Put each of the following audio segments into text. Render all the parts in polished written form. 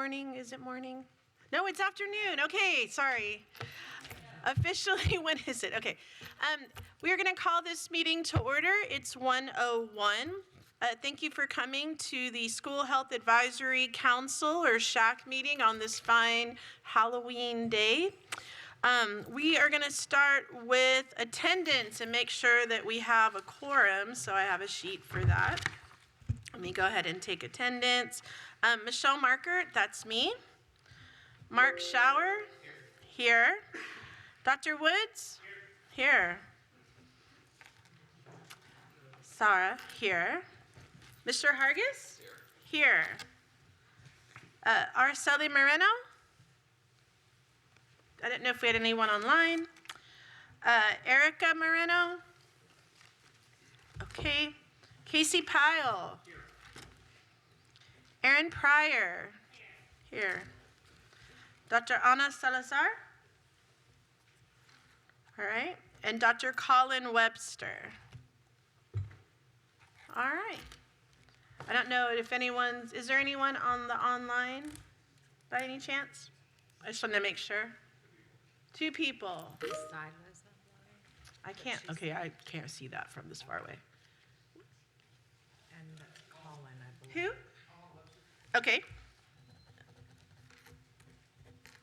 morning? Is it morning? No, it's afternoon. Okay, sorry. Officially, when is it? Okay. We are going to call this meeting to order. It's 1:01. Thank you for coming to the School Health Advisory Council, or SHAC meeting, on this fine Halloween day. We are going to start with attendance and make sure that we have a quorum, so I have a sheet for that. Let me go ahead and take attendance. Michelle Markert, that's me. Mark Schauer, here. Dr. Woods, here. Sarah, here. Mr. Hargis, here. Araceli Moreno. I didn't know if we had anyone online. Erica Moreno. Okay. Casey Pyle. Aaron Pryor. Here. Dr. Ana Salazar. All right. And Dr. Colin Webster. All right. I don't know if anyone's, is there anyone on the online by any chance? I just wanted to make sure. 2 people. I can't, okay, I can't see that from this far away. And Colin, I believe. Who? Okay.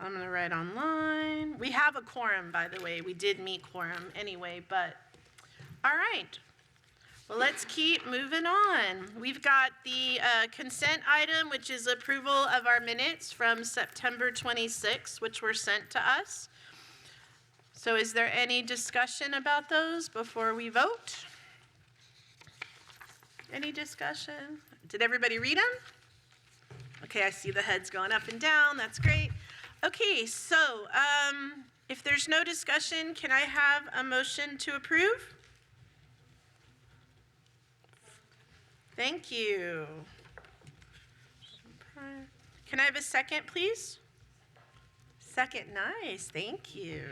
I'm going to write online. We have a quorum, by the way. We did meet quorum anyway, but all right. Well, let's keep moving on. We've got the consent item, which is approval of our minutes from September 26, which were sent to us. So is there any discussion about those before we vote? Any discussion? Did everybody read them? Okay, I see the heads going up and down. That's great. Okay, so if there's no discussion, can I have a motion to approve? Thank you. Can I have a second, please? Second, nice, thank you.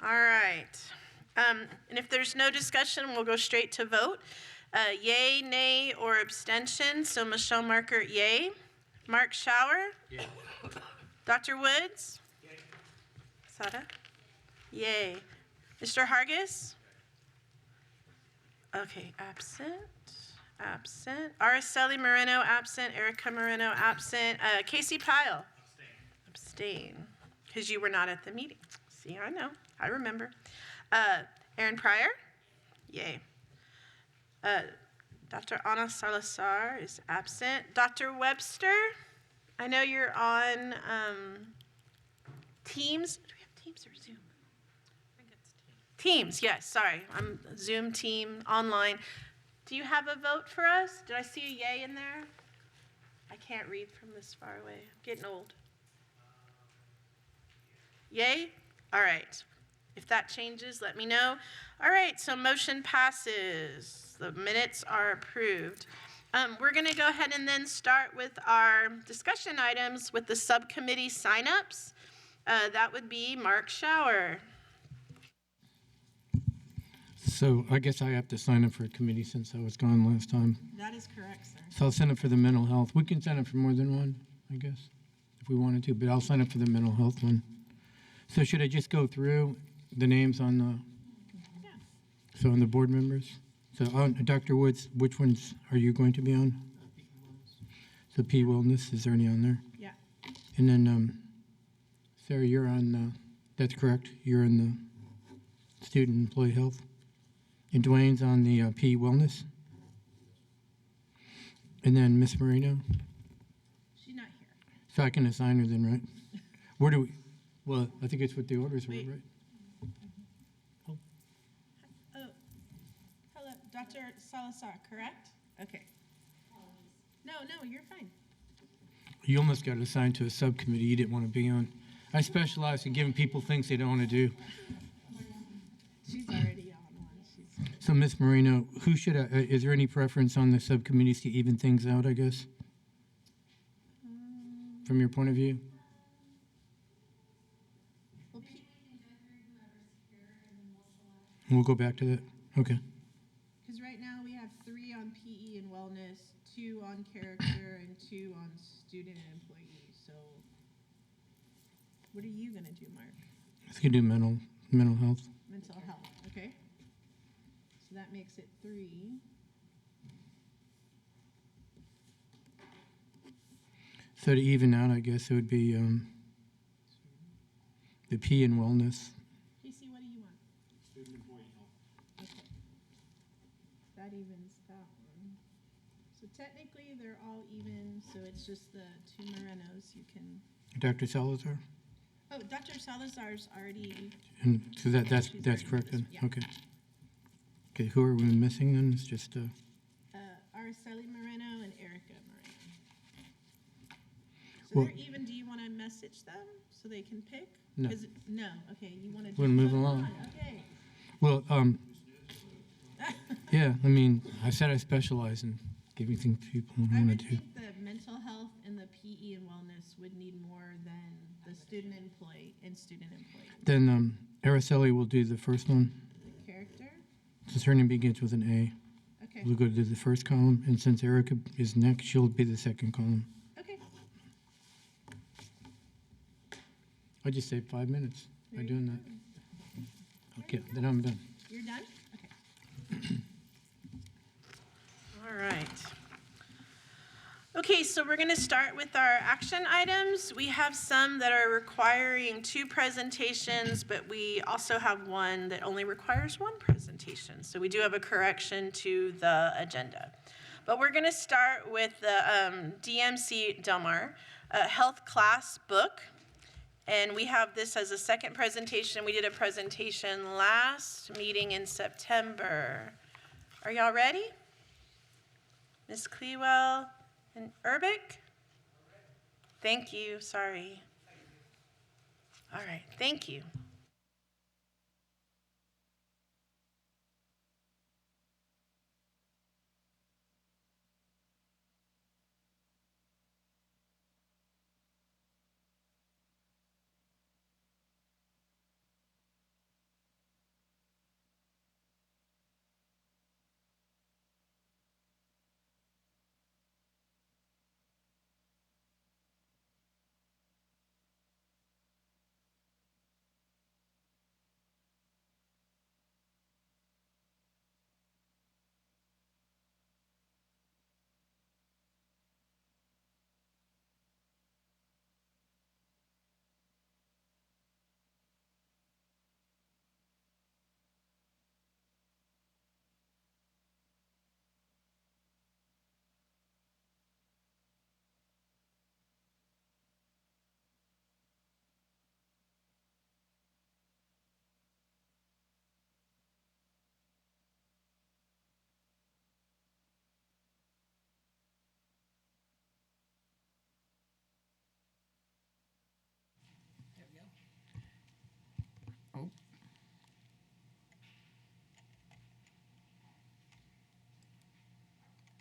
All right. And if there's no discussion, we'll go straight to vote. Yay, nay, or abstention. So Michelle Markert, yay. Mark Schauer? Yay. Dr. Woods? Yay. Sada? Yay. Mr. Hargis? Okay, absent. Absent. Araceli Moreno, absent. Erica Moreno, absent. Casey Pyle? Abstain. Because you were not at the meeting. See, I know. I remember. Aaron Pryor? Yay. Dr. Ana Salazar is absent. Dr. Webster? I know you're on Teams. Do we have Teams or Zoom? I think it's Teams, yes, sorry. I'm Zoom team online. Do you have a vote for us? Did I see a yay in there? I can't read from this far away. I'm getting old. Yay? All right. If that changes, let me know. All right, so motion passes. The minutes are approved. We're going to go ahead and then start with our discussion items with the subcommittee signups. That would be Mark Schauer. So I guess I have to sign up for a committee since I was gone last time. That is correct, sir. So I'll sign up for the mental health. We can sign up for more than one, I guess, if we wanted to, but I'll sign up for the mental health one. So should I just go through the names on the, so on the board members? So Dr. Woods, which ones are you going to be on? So P Wellness, is there any on there? Yeah. And then Sarah, you're on, that's correct, you're in the student employee health. And Dwayne's on the P Wellness. And then Miss Marino. She's not here. So I can assign her then, right? Where do we? Well, I think it's what the orders were, Wait. right? Oh, hello, Dr. Salazar, correct? Okay. No, you're fine. You almost got assigned to a subcommittee you didn't want to be on. I specialize in giving people things they don't want to do. She's already on one. So, Miss Marino, who should I, is there any preference on the subcommittees to even things out, I guess? From your point of view? Well, We'll go back to that. Okay. because right now we have 3 on PE and wellness, 2 on character, and 2 on student and employee. So what are you going to do, Mark? Let's do mental health. Mental health, okay. So that makes it 3. So to even out, I guess it would be the P in wellness. Casey, what do you want? Student employee health. Okay. That evens that one. So technically, they're all even, so it's just the 2 Morenos you can... Dr. Salazar? Oh, Dr. Salazar's already... And so that's already correct then? yeah. Okay. Okay, who are we missing then? It's just, Araceli Moreno and Erica Moreno. So Well- they're even. Do you want to message them so they can pick? No. No. Okay, you want to just We'll move put 'em along. on. Okay. well, yeah, I mean, I said I specialize in giving things people I want would to do. think the mental health and the PE and wellness would need more than the student employee and student employee. Then Araceli will do the first one. The character? Since her name begins with an A, Okay. we'll go to the first column, and since Erica is next, she'll be the second column. Okay. I just saved 5 minutes by Very doing that. Okay, then I'm done. You're done? Okay. All right. Okay, so we're going to start with our action items. We have some that are requiring 2 presentations, but we also have one that only requires 1 presentation. So we do have a correction to the agenda. But we're going to start with the DMC Del Mar health class book. And we have this as a second presentation. We did a presentation last meeting in September. Are y'all ready? Ms. Clewell and Urbic? Thank you, sorry. All right, thank you.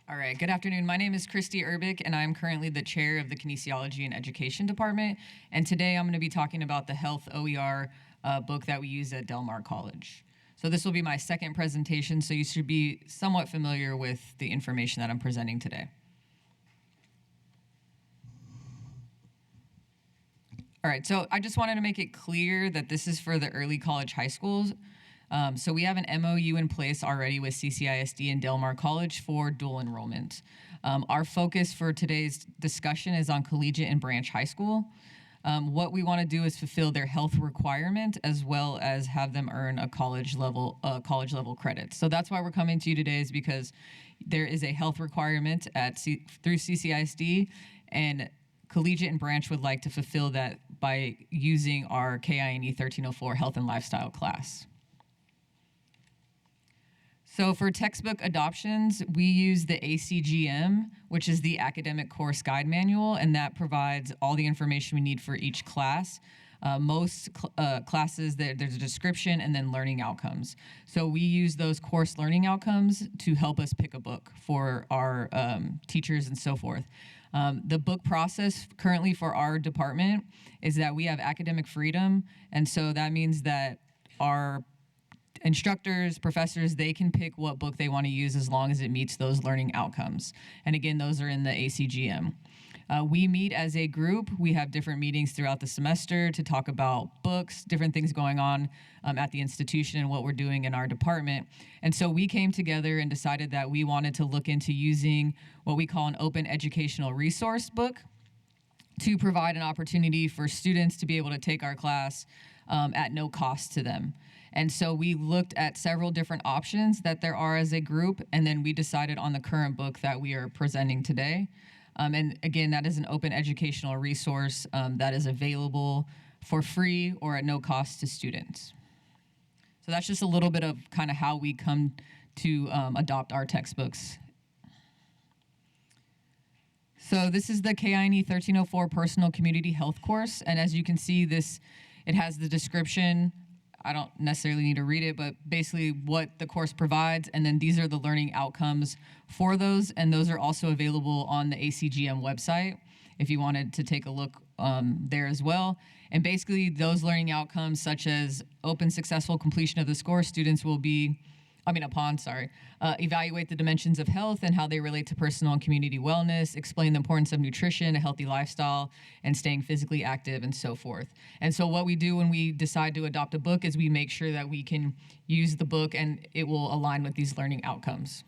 All right, good afternoon. My name is Christy Urbic, and I'm currently the chair of the Kinesiology and Education Department. And today I'm going to be talking about the Health OER book that we use at Del Mar College. So this will be my second presentation, so you should be somewhat familiar with the information that I'm presenting today. All right, so I just wanted to make it clear that this is for the early college high schools. So we have an MOU in place already with CCISD and Del Mar College for dual enrollment. Our focus for today's discussion is on collegiate and branch high school. What we want to do is fulfill their health requirement as well as have them earn a college level credit. So that's why we're coming to you today, is because there is a health requirement through CCISD, and collegiate and branch would like to fulfill that by using our KINE 1304 health and lifestyle class. So for textbook adoptions, we use the ACGM, which is the Academic Course Guide Manual, and that provides all the information we need for each class. Most classes, there's a description and then learning outcomes. So we use those course learning outcomes to help us pick a book for our teachers and so forth. The book process currently for our department is that we have academic freedom, and so that means that our instructors, professors, they can pick what book they want to use as long as it meets those learning outcomes. And again, those are in the ACGM. We meet as a group. We have different meetings throughout the semester to talk about books, different things going on at the institution and what we're doing in our department. And so we came together and decided that we wanted to look into using what we call an open educational resource book to provide an opportunity for students to be able to take our class at no cost to them. And so we looked at several different options that there are as a group, and then we decided on the current book that we are presenting today. And again, that is an open educational resource that is available for free or at no cost to students. So that's just a little bit of kind of how we come to adopt our textbooks. So this is the KINE 1304 Personal Community Health course, and as you can see, it has the description. I don't necessarily need to read it, but basically what the course provides, and then these are the learning outcomes for those, and those are also available on the ACGM website if you wanted to take a look there as well. And basically those learning outcomes, such as open successful completion of the course, students will be, evaluate the dimensions of health and how they relate to personal and community wellness, explain the importance of nutrition, a healthy lifestyle, and staying physically active, and so forth. And so what we do when we decide to adopt a book is we make sure that we can use the book and it will align with these learning outcomes.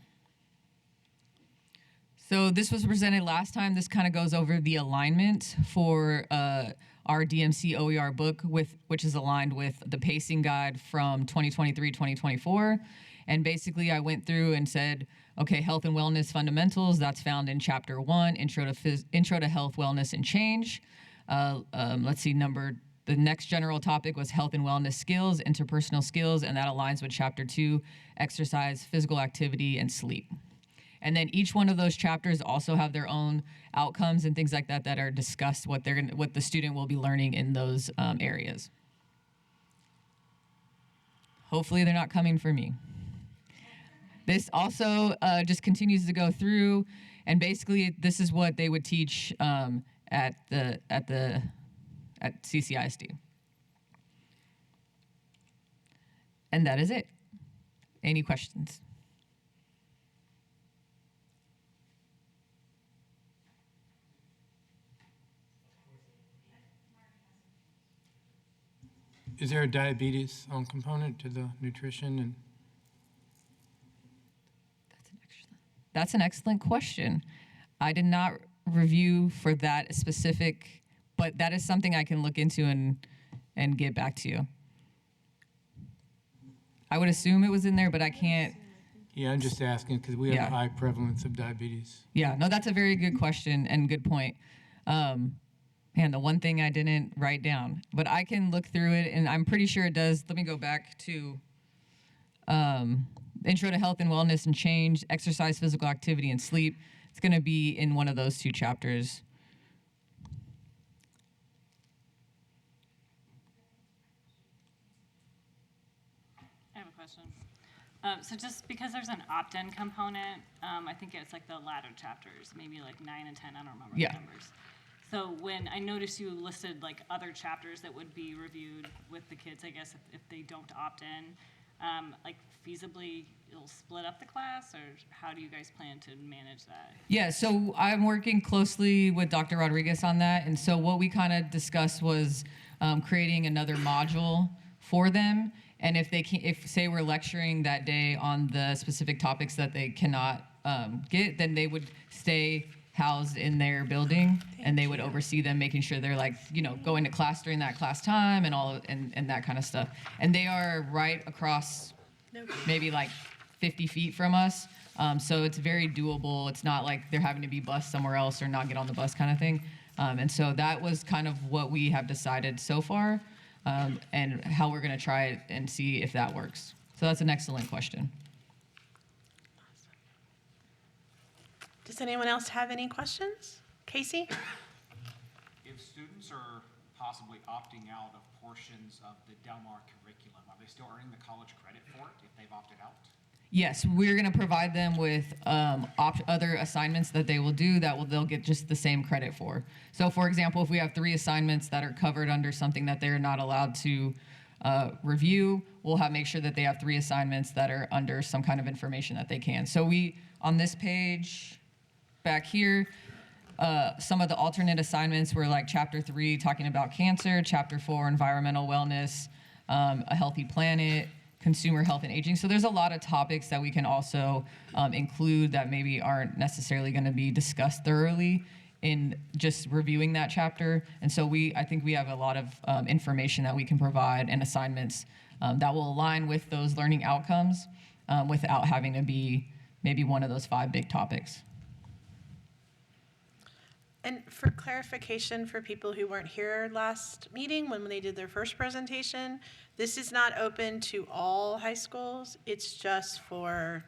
So this was presented last time. This kind of goes over the alignment for our DMC OER book, which is aligned with the pacing guide from 2023-2024. And basically, I went through and said, okay, health and wellness fundamentals, that's found in Chapter 1, Intro to Health, Wellness, and Change. The next general topic was health and wellness skills, interpersonal skills, and that aligns with Chapter 2, Exercise, Physical Activity, and Sleep. And then each one of those chapters also have their own outcomes and things like that that are discussed, what the student will be learning in those areas. Hopefully they're not coming for me. This also just continues to go through, and basically this is what they would teach at CCISD. And that is it. Any questions? Is there a diabetes component to the nutrition? And That's an excellent question. I did not review for that specific, but that is something I can look into and get back to you. I would assume it was in there, but I can't. yeah, I'm just asking because we have a high prevalence of diabetes. Yeah, no, that's a very good question and good point. Man, the one thing I didn't write down, but I can look through it, and I'm pretty sure it does. Let me go back to Intro to Health and Wellness and Change, Exercise, Physical Activity, and Sleep. It's going to be in one of those two chapters. I have a question. So just because there's an opt-in component, I think it's like the latter chapters, maybe like 9 and 10, I don't remember the numbers. So when I noticed you listed like other chapters that would be reviewed with the kids, I guess if they don't opt in, like feasibly it'll split up the class, or how do you guys plan to manage that? Yeah, so I'm working closely with Dr. Rodriguez on that, and so what we kind of discussed was creating another module for them, and if say we're lecturing that day on the specific topics that they cannot get, then they would stay housed in their building, and they would oversee them, making sure they're like, going to class during that class time and that kind of stuff. And they are right across maybe like 50 feet from us. So it's very doable. It's not like they're having to be bused somewhere else or not get on the bus kind of thing. And so that was kind of what we have decided so far, and how we're gonna try it and see if that works. So that's an excellent question. Does anyone else have any questions? Casey? If students are possibly opting out of portions of the Del Mar curriculum, are they still earning the college credit for it if they've opted out? Yes, we're going to provide them with other assignments that they will do they'll get just the same credit for. So, for example, if we have 3 assignments that are covered under something that they're not allowed to review, we'll make sure that they have 3 assignments that are under some kind of information that they can. So on this page back here, some of the alternate assignments were like Chapter 3, talking about cancer, Chapter 4, environmental wellness, a healthy planet, consumer health and aging. So there's a lot of topics that we can also include that maybe aren't necessarily going to be discussed thoroughly in just reviewing that chapter. And so I think we have a lot of information that we can provide and assignments that will align with those learning outcomes without having to be maybe one of those 5 big topics. And for clarification for people who weren't here last meeting when they did their first presentation, this is not open to all high schools. It's just for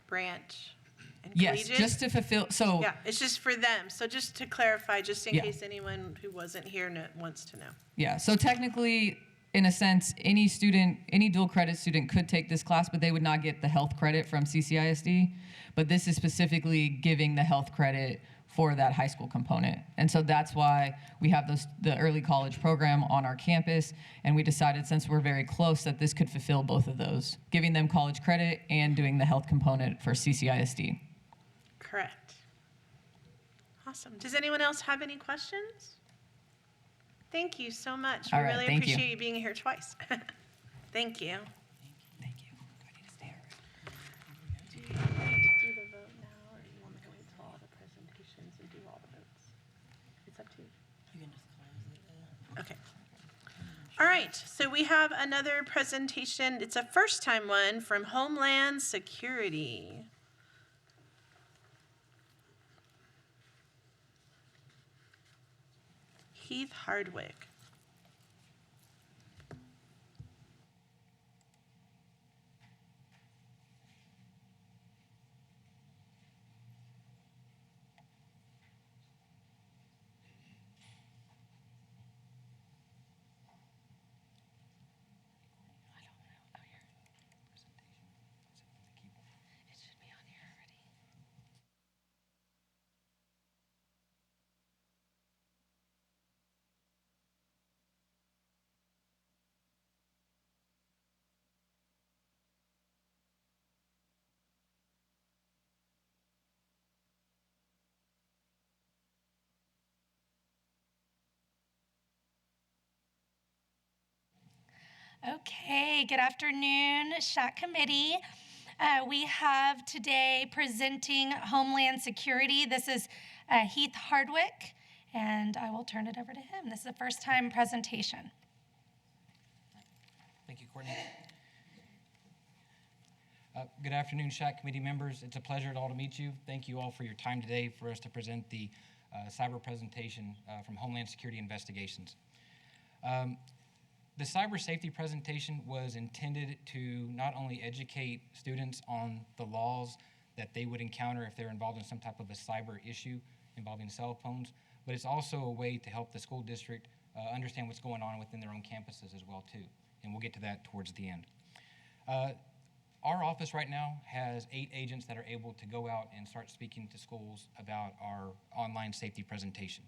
branch and Yes, collegiate? just to fulfill, so Yeah, it's just for them. So just to clarify, just in Yeah. case anyone who wasn't here wants to know. yeah, so technically, in a sense, any student, any dual credit student could take this class, but they would not get the health credit from CCISD. But this is specifically giving the health credit for that high school component. And so that's why we have the early college program on our campus. And we decided, since we're very close, that this could fulfill both of those, giving them college credit and doing the health component for CCISD. Correct. Awesome. Does anyone else have any questions? Thank you so much. We All right, really thank you. appreciate you being here twice. Thank you. Thank you. Do I need to stay already? Do you need to do the vote now, or do you want me to wait till all the presentations and do all the votes? It's up to you. You can just close it. Okay. All right, so we have another presentation. It's a first-time one from Homeland Security. Heath Hardwick. It should be on here already. Okay, good afternoon, SHAC Committee. We have today presenting Homeland Security. This is Heath Hardwick, and I will turn it over to him. This is a first-time presentation. Thank you, Courtney. Good afternoon, SHAC Committee members. It's a pleasure to all to meet you. Thank you all for your time today for us to present the cyber presentation from Homeland Security Investigations. The cyber safety presentation was intended to not only educate students on the laws that they would encounter if they're involved in some type of a cyber issue involving cell phones, but it's also a way to help the school district understand what's going on within their own campuses as well too, and we'll get to that towards the end. Our office right now has 8 agents that are able to go out and start speaking to schools about our online safety presentation.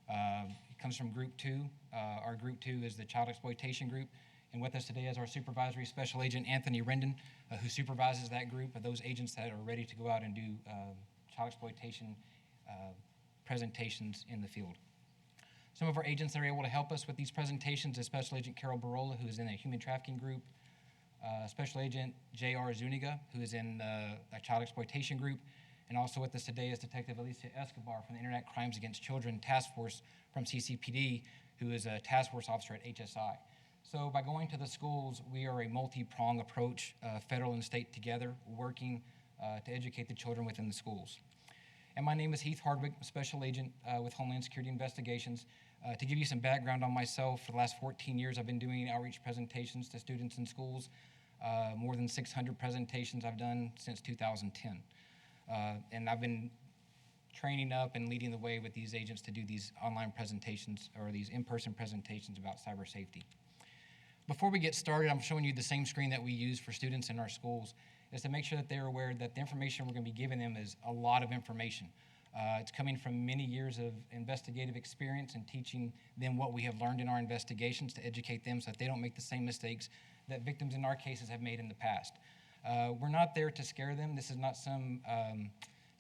It comes from Group 2. Our Group 2 is the Child Exploitation Group, and with us today is our Supervisory Special Agent, Anthony Rendon, who supervises that group of those agents that are ready to go out and do child exploitation presentations in the field. Some of our agents that are able to help us with these presentations is Special Agent Carol Barola, who is in a human trafficking group, Special Agent J.R. Zuniga, who is in a child exploitation group, and also with us today is Detective Alicia Escobar from the Internet Crimes Against Children Task Force from CCPD, who is a task force officer at HSI. So by going to the schools, we are a multi-pronged approach, federal and state together, working to educate the children within the schools. And my name is Heath Hardwick, Special Agent with Homeland Security Investigations. To give you some background on myself, for the last 14 years, I've been doing outreach presentations to students in schools. More than 600 presentations I've done since 2010. And I've been training up and leading the way with these agents to do these online presentations or these in-person presentations about cyber safety. Before we get started, I'm showing you the same screen that we use for students in our schools, is to make sure that they're aware that the information we're going to be giving them is a lot of information. It's coming from many years of investigative experience and teaching them what we have learned in our investigations to educate them so that they don't make the same mistakes that victims in our cases have made in the past. We're not there to scare them. This is not some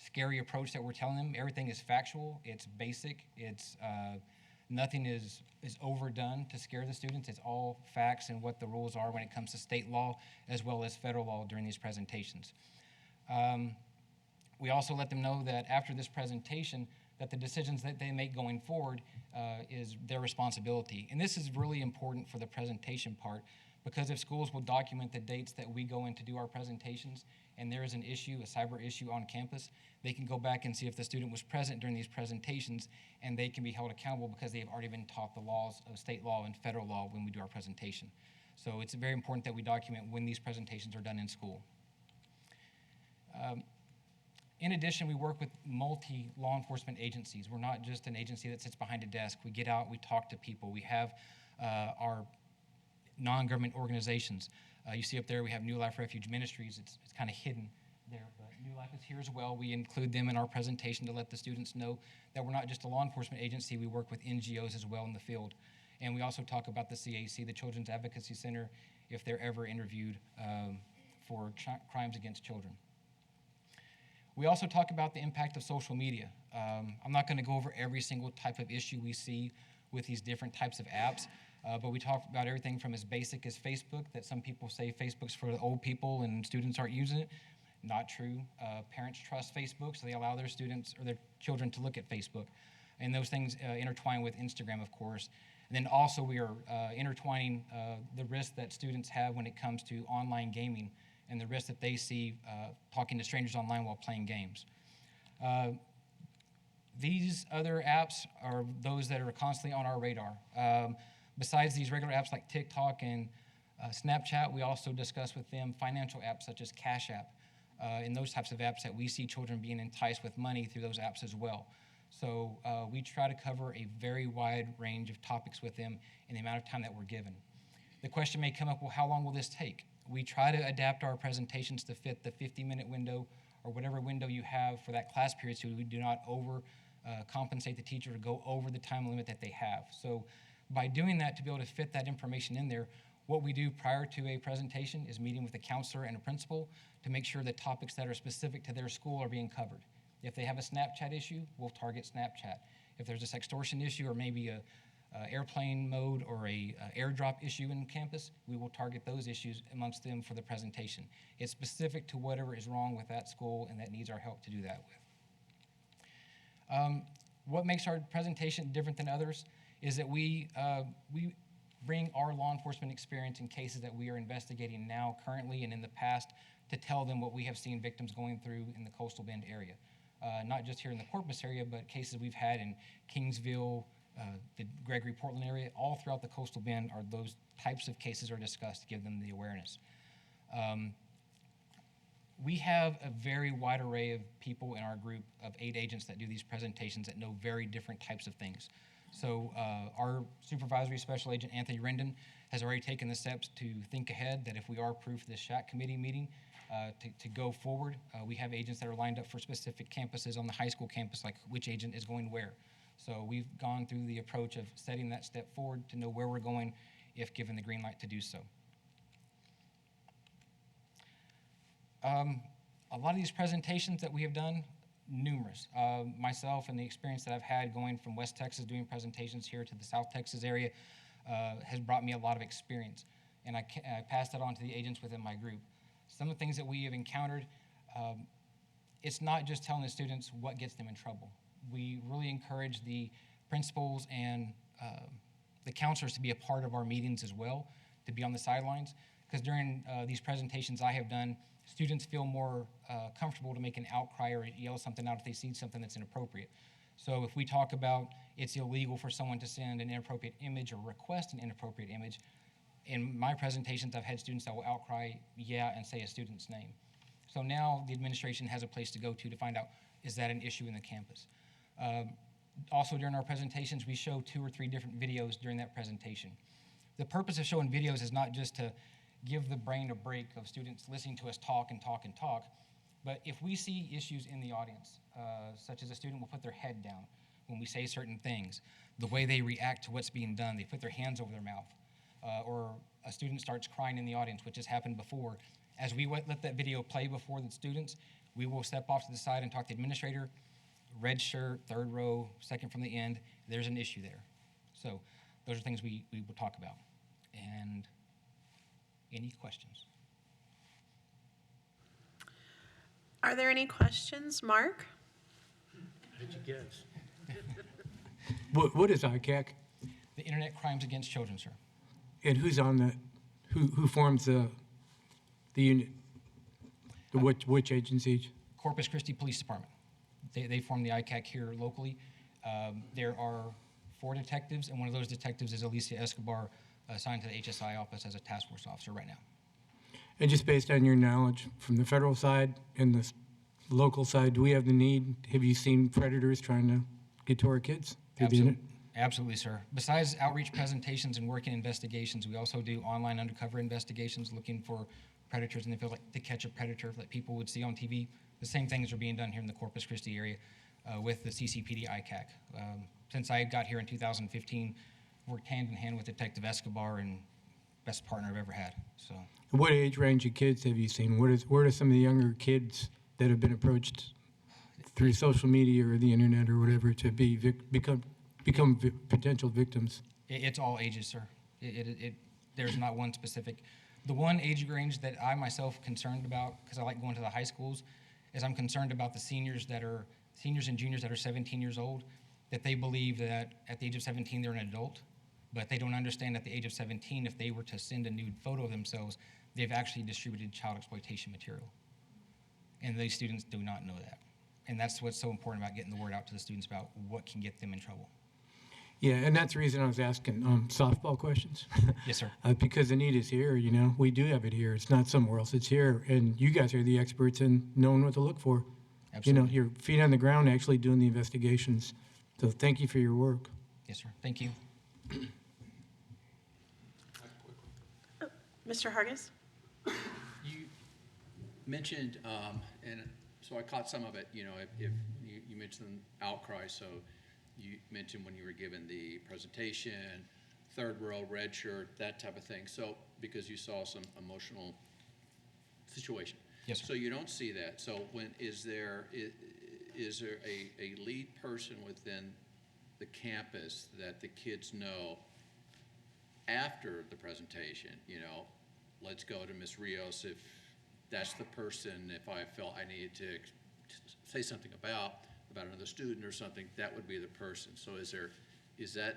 scary approach that we're telling them. Everything is factual, it's basic, it's nothing is overdone to scare the students. It's all facts and what the rules are when it comes to state law as well as federal law during these presentations. We also let them know that after this presentation, that the decisions that they make going forward is their responsibility. And this is really important for the presentation part, because if schools will document the dates that we go in to do our presentations and there is an issue, a cyber issue on campus, they can go back and see if the student was present during these presentations, and they can be held accountable because they have already been taught the laws of state law and federal law when we do our presentation. So it's very important that we document when these presentations are done in school. In addition, we work with multi-law enforcement agencies. We're not just an agency that sits behind a desk. We get out, we talk to people. We have our non-government organizations. You see up there, we have New Life Refuge Ministries. It's kind of hidden there, but New Life is here as well. We include them in our presentation to let the students know that we're not just a law enforcement agency. We work with NGOs as well in the field. And we also talk about the CAC, the Children's Advocacy Center, if they're ever interviewed for crimes against children. We also talk about the impact of social media. I'm not going to go over every single type of issue we see with these different types of apps, but we talk about everything from as basic as Facebook, that some people say Facebook's for the old people and students aren't using it. Not true. Parents trust Facebook, so they allow their students or their children to look at Facebook. And those things intertwine with Instagram, of course. And then also we are intertwining the risk that students have when it comes to online gaming and the risk that they see talking to strangers online while playing games. These other apps are those that are constantly on our radar. Besides these regular apps like TikTok and Snapchat, we also discuss with them financial apps such as Cash App and those types of apps that we see children being enticed with money through those apps as well. So we try to cover a very wide range of topics with them in the amount of time that we're given. The question may come up, well, how long will this take? We try to adapt our presentations to fit the 50-minute window or whatever window you have for that class period, so we do not compensate the teacher to go over the time limit that they have. So by doing that, to be able to fit that information in there, what we do prior to a presentation is meeting with a counselor and a principal to make sure that topics that are specific to their school are being covered. If they have a Snapchat issue, we'll target Snapchat. If there's a sextortion issue or maybe a airplane mode or a airdrop issue in campus, we will target those issues amongst them for the presentation. It's specific to whatever is wrong with that school and that needs our help to do that with. What makes our presentation different than others is that we bring our law enforcement experience in cases that we are investigating now, currently, and in the past, to tell them what we have seen victims going through in the Coastal Bend area. Not just here in the Corpus area, but cases we've had in Kingsville, the Gregory Portland area, all throughout the Coastal Bend are those types of cases are discussed to give them the awareness. We have a very wide array of people in our group of 8 agents that do these presentations that know very different types of things. So our supervisory special agent, Anthony Rendon, has already taken the steps to think ahead that if we are approved for the SHAC committee meeting, to go forward, we have agents that are lined up for specific campuses on the high school campus, like which agent is going where. So we've gone through the approach of setting that step forward to know where we're going if given the green light to do so. A lot of these presentations that we have done, numerous. Myself and the experience that I've had going from West Texas doing presentations here to the South Texas area has brought me a lot of experience. And I passed that on to the agents within my group. Some of the things that we have encountered, it's not just telling the students what gets them in trouble. We really encourage the principals and the counselors to be a part of our meetings as well, to be on the sidelines, because during these presentations I have done, students feel more comfortable to make an outcry or yell something out if they see something that's inappropriate. So if we talk about it's illegal for someone to send an inappropriate image or request an inappropriate image, in my presentations I've had students that will outcry, yeah, and say a student's name. So now the administration has a place to go to find out, is that an issue in the campus? Also during our presentations, we show 2 or 3 different videos during that presentation. The purpose of showing videos is not just to give the brain a break of students listening to us talk and talk and talk, but if we see issues in the audience, such as a student will put their head down when we say certain things, the way they react to what's being done, they put their hands over their mouth, or a student starts crying in the audience, which has happened before, as we let that video play before the students, We will step off to the side and talk to the administrator. Red shirt, third row, second from the end, there's an issue there. So those are things we will talk about. And any questions? Are there any questions? Mark? How'd you guess? What is ICAC? The Internet Crimes Against Children, sir. And who's on the, who forms the unit? Which agencies? Corpus Christi Police Department. They form the ICAC here locally. There are 4 detectives, and one of those detectives is Alicia Escobar, assigned to the HSI office as a task force officer right now. And just based on your knowledge from the federal side and the local side, do we have the need? Have you seen predators trying to get to our kids through the internet? Absolutely, sir. Besides outreach presentations and working investigations, we also do online undercover investigations looking for predators in the field, like to catch a predator that people would see on TV. The same things are being done here in the Corpus Christi area with the CCPD ICAC. Since I got here in 2015, worked hand in hand with Detective Escobar, and best partner I've ever had. So, What age range of kids have you seen? What are some of the younger kids that have been approached through social media or the internet or whatever to become potential victims? it's all ages, sir. There's not one specific. The one age range that I myself concerned about, because I like going to the high schools, is I'm concerned about the seniors and juniors that are 17 years old, that they believe that at the age of 17 they're an adult, but they don't understand at the age of 17, if they were to send a nude photo of themselves, they've actually distributed child exploitation material. And these students do not know that. And that's what's so important about getting the word out to the students about what can get them in trouble. Yeah, and that's the reason I was asking softball questions. Yes, sir. Because the need is here, you know. We do have it here. It's not somewhere else. It's here. And you guys are the experts in knowing what to look for. Absolutely. You know, your feet on the ground actually doing the investigations. So thank you for your work. Yes, sir. Thank you. Mr. Hargis? You mentioned, and so I caught some of it, you know, if you mentioned outcry, so you mentioned when you were given the presentation, third row, red shirt, that type of thing. So, because you saw some emotional situation. Yes, sir. So you don't see that. So is there a lead person within the campus that the kids know after the presentation, you know, let's go to Ms. Rios if that's the person, if I felt I needed to say something about another student or something, that would be the person. So is that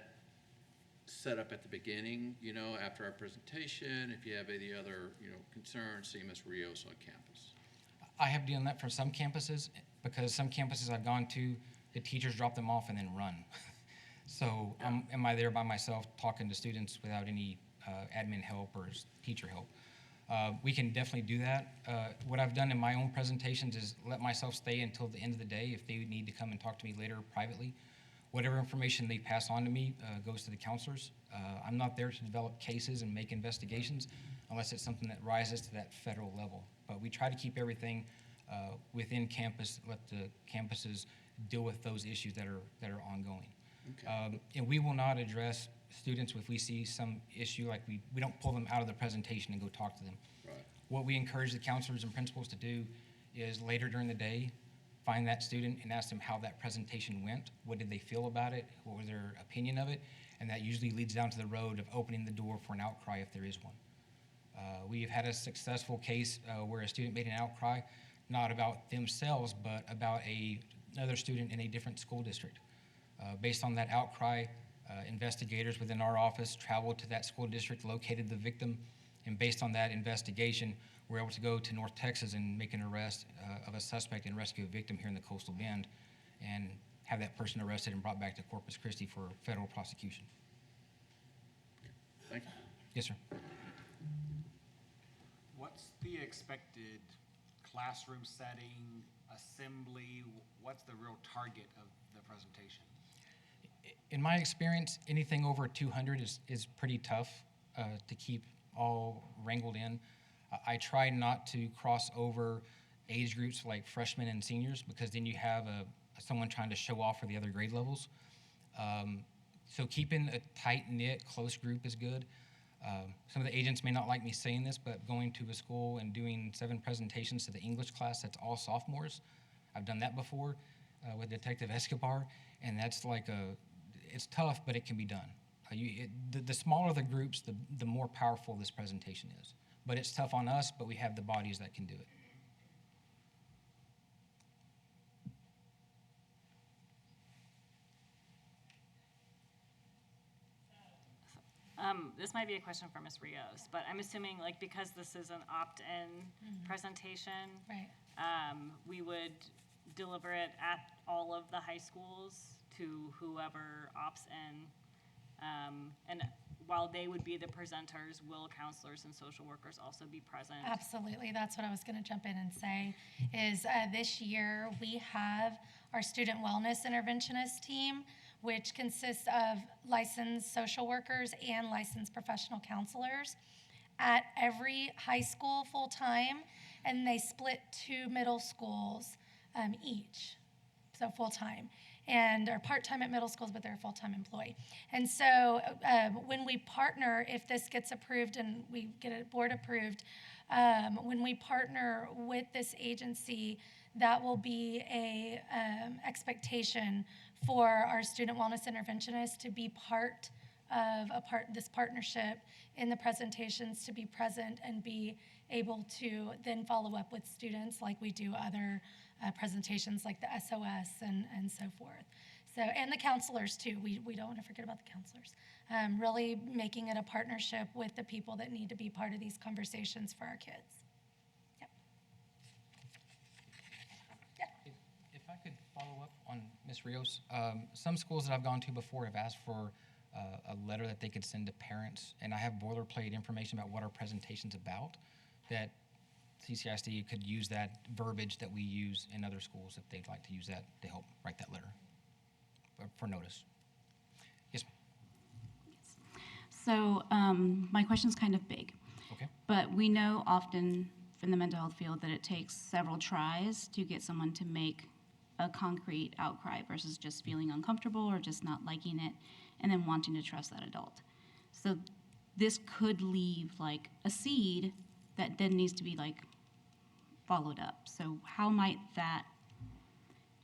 set up at the beginning, you know, after our presentation? If you have any other, you know, concerns, see Ms. Rios on campus. I have done that for some campuses, because some campuses I've gone to, the teachers drop them off and then run. So am I there by myself talking to students without any admin help or teacher help? We can definitely do that. What I've done in my own presentations is let myself stay until the end of the day if they need to come and talk to me later privately. Whatever information they pass on to me goes to the counselors. I'm not there to develop cases and make investigations unless it's something that rises to that federal level. But we try to keep everything within campus, let the campuses deal with those issues that are ongoing. Okay. And we will not address students if we see some issue, like we don't pull them out of the presentation and go talk to them. Right. What we encourage the counselors and principals to do is later during the day, find that student and ask them how that presentation went. What did they feel about it? What was their opinion of it? And that usually leads down to the road of opening the door for an outcry if there is one. We have had a successful case where a student made an outcry, not about themselves, but about another student in a different school district. Based on that outcry, investigators within our office traveled to that school district, located the victim, and based on that investigation, we're able to go to North Texas and make an arrest of a suspect and rescue a victim here in the Coastal Bend, and have that person arrested and brought back to Corpus Christi for federal prosecution. Thank you. Yes, sir. What's the expected classroom setting, assembly? What's the real target of the presentation? In my experience, anything over 200 is pretty tough to keep all wrangled in. I try not to cross over age groups like freshmen and seniors, because then you have someone trying to show off for the other grade levels. So keeping a tight-knit, close group is good. Some of the agents may not like me saying this, but going to a school and doing 7 presentations to the English class that's all sophomores, I've done that before with Detective Escobar, and that's it's tough, but it can be done. The smaller the groups, the more powerful this presentation is. But it's tough on us, but we have the bodies that can do it. This might be a question for Ms. Rios, but I'm assuming because this is an opt-in presentation, Right. We would deliver it at all of the high schools to whoever opts in. And while they would be the presenters, will counselors and social workers also be present? Absolutely. That's what I was going to jump in and say is this year we have our student wellness interventionist team, which consists of licensed social workers and licensed professional counselors at every high school full-time, and they split 2 middle schools each, so full-time, and are part-time at middle schools, but they're a full-time employee. And so when we partner, if this gets approved and we get it board approved, when we partner with this agency, that will be a expectation for our student wellness interventionists to be part of this partnership in the presentations, to be present and be able to then follow up with students like we do other presentations like the SOS and so forth. So, and the counselors too. We don't want to forget about the counselors. Really making it a partnership with the people that need to be part of these conversations for our kids. Yep. Yeah. If I could follow up on Ms. Rios, some schools that I've gone to before have asked for a letter that they could send to parents, and I have boilerplate information about what our presentation's about, that CCISD could use that verbiage that we use in other schools if they'd like to use that to help write that letter for notice. Yes, ma'am. So my question's kind of big. Okay. But we know often from the mental health field that it takes several tries to get someone to make a concrete outcry versus just feeling uncomfortable or just not liking it and then wanting to trust that adult. So this could leave like a seed that then needs to be like followed up. So how might that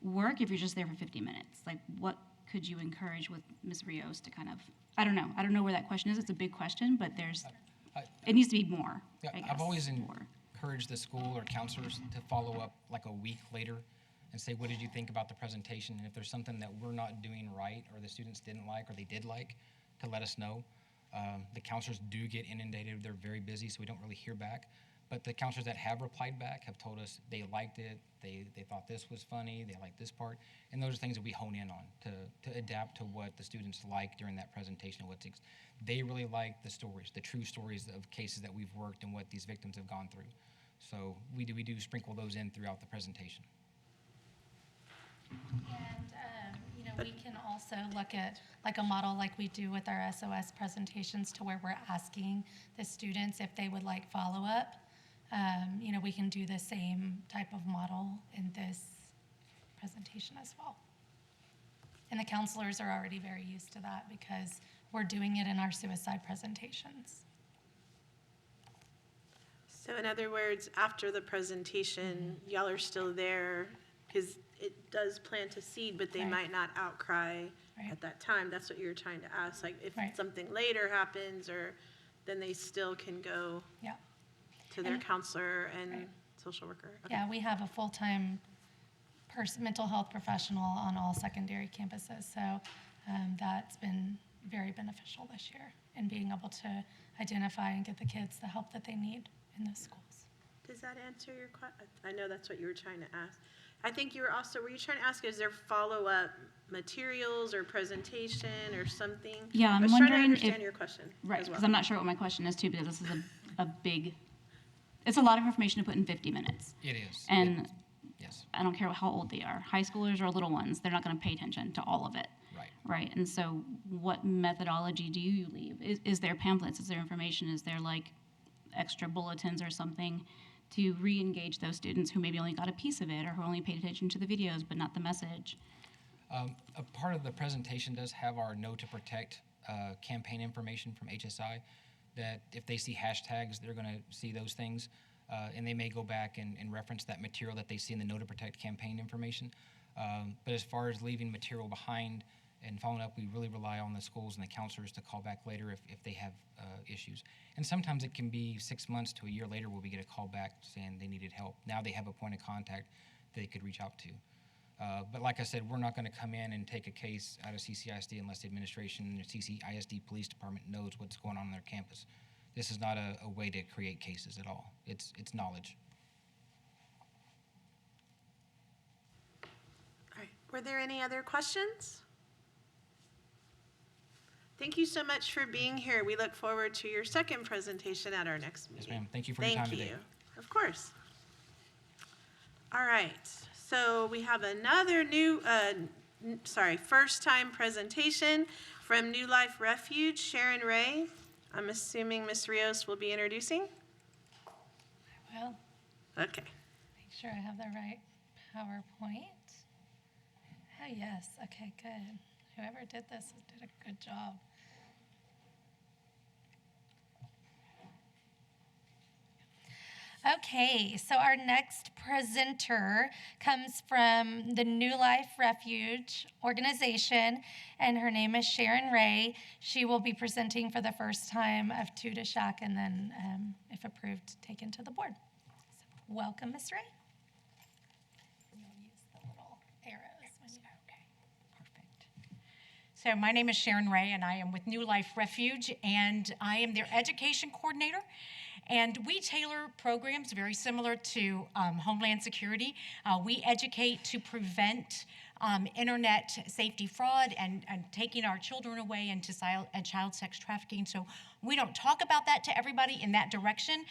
work if you're just there for 50 minutes? Like what could you encourage with Ms. Rios to kind of, I don't know where that question is. It's a big question, but it needs to be more. Yeah, I guess, I've always more. encouraged the school or counselors to follow up like a week later and say, what did you think about the presentation? And if there's something that we're not doing right or the students didn't like or they did like, to let us know. The counselors do get inundated. They're very busy, so we don't really hear back. But the counselors that have replied back have told us they liked it, they thought this was funny, they liked this part. And those are things that we hone in on to adapt to what the students like during that presentation. They really like the stories, the true stories of cases that we've worked and what these victims have gone through. So we do sprinkle those in throughout the presentation. And, we can also look at like a model like we do with our SOS presentations to where we're asking the students if they would like follow-up. We can do the same type of model in this presentation as well. And the counselors are already very used to that because we're doing it in our suicide presentations. So in other words, after the presentation, y'all are still there because it does plant a seed, but they Right. might not outcry Right. at that time. That's what you were trying to ask. Like if Right. something later happens, or then they still can go Yeah. to their And- counselor and Right. social worker. Okay. Yeah, we have a full-time mental health professional on all secondary campuses, so that's been very beneficial this year in being able to identify and get the kids the help that they need in those schools. Does that answer your question? I know that's what you were trying to ask. I think were you trying to ask, is there follow-up materials or presentation or something? Yeah, I'm I was trying to wondering understand if- your question Right, as because well. I'm not sure what my question is too, because this is a big, it's a lot of information to put in 50 minutes. It is. And Yes, I don't care how old they are, high schoolers or little ones, they're not going to pay attention to all of it. right. Right, and so what methodology do you leave? Is there pamphlets, is there information, is there like extra bulletins or something to re-engage those students who maybe only got a piece of it or who only paid attention to the videos but not the message? A part of the presentation does have our Know to Protect campaign information from HSI. that if they see hashtags, they're going to see those things, and they may go back and reference that material that they see in the Know to Protect campaign information. But as far as leaving material behind and following up, we really rely on the schools and the counselors to call back later if they have issues. And sometimes it can be 6 months to a year later where we get a call back saying they needed help. Now they have a point of contact they could reach out to. But like I said, we're not going to come in and take a case out of CCISD unless the administration and the CCISD Police Department knows what's going on their campus. This is not a way to create cases at all. It's knowledge. All right. Were there any other questions? Thank you so much for being here. We look forward to your second presentation at our next meeting. Yes, ma'am. Thank you for your time today. Thank you. Of course. All right. So we have another first-time presentation from New Life Refuge, Sharon Ray. I'm assuming Ms. Rios will be introducing? Well, Okay. make sure I have the right PowerPoint. Oh, yes. Okay, good. Whoever did this did a good job. Okay, so our next presenter comes from the New Life Refuge organization, and her name is Sharon Ray. She will be presenting for the first time of 2 to SHAC, and then, if approved, taken to the board. So welcome, Ms. Ray. You'll use the little arrows when you. Okay, perfect. So my name is Sharon Ray, and I am with New Life Refuge, and I am their education coordinator. And we tailor programs very similar to Homeland Security. We educate to prevent internet safety fraud and taking our children away into child sex trafficking. So we don't talk about that to everybody in that direction,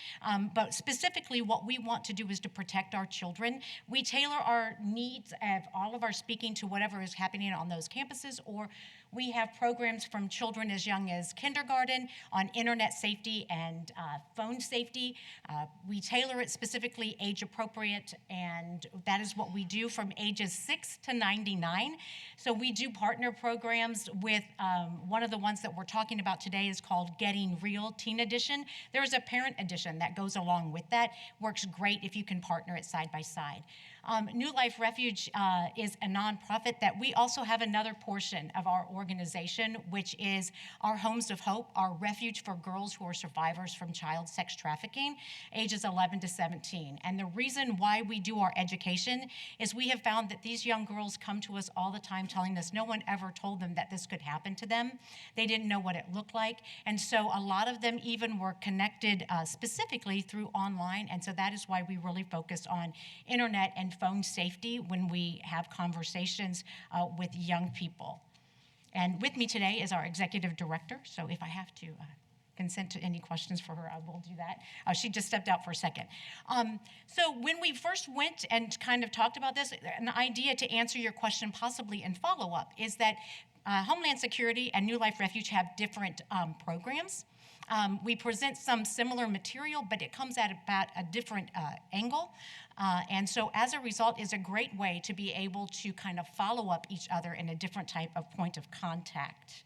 but specifically what we want to do is to protect our children. We tailor our needs of all of our speaking to whatever is happening on those campuses, or we have programs from children as young as kindergarten on internet safety and phone safety. We tailor it specifically age appropriate, and that is what we do from ages 6 to 99. So we do partner programs with one of the ones that we're talking about today is called Getting Real Teen Edition. There's a parent edition that goes along with that. Works great if you can partner it side by side. New Life Refuge is a nonprofit that we also have another portion of our organization, which is our Homes of Hope, our refuge for girls who are survivors from child sex trafficking, ages 11 to 17. And the reason why we do our education is we have found that these young girls come to us all the time telling us no one ever told them that this could happen to them. They didn't know what it looked like. And so a lot of them even were connected specifically through online. And so that is why we really focus on internet and phone safety when we have conversations with young people. And with me today is our executive director, so if I have to consent to any questions for her, I will do that. She just stepped out for a second. So when we first went and kind of talked about this, an idea to answer your question possibly in follow-up is that Homeland Security and New Life Refuge have different programs. We present some similar material, but it comes at about a different angle. And so as a result is a great way to be able to kind of follow up each other in a different type of point of contact.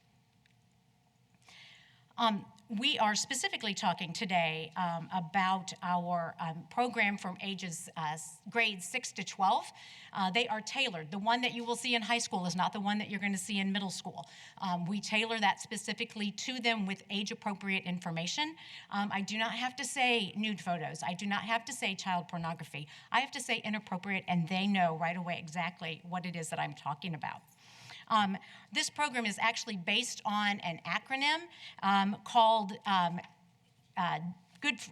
We are specifically talking today about our program from ages grades 6 to 12. They are tailored. The one that you will see in high school is not the one that you're going to see in middle school. We tailor that specifically to them with age-appropriate information. I do not have to say nude photos. I do not have to say child pornography. I have to say inappropriate, and they know right away exactly what it is that I'm talking about. This program is actually based on an acronym called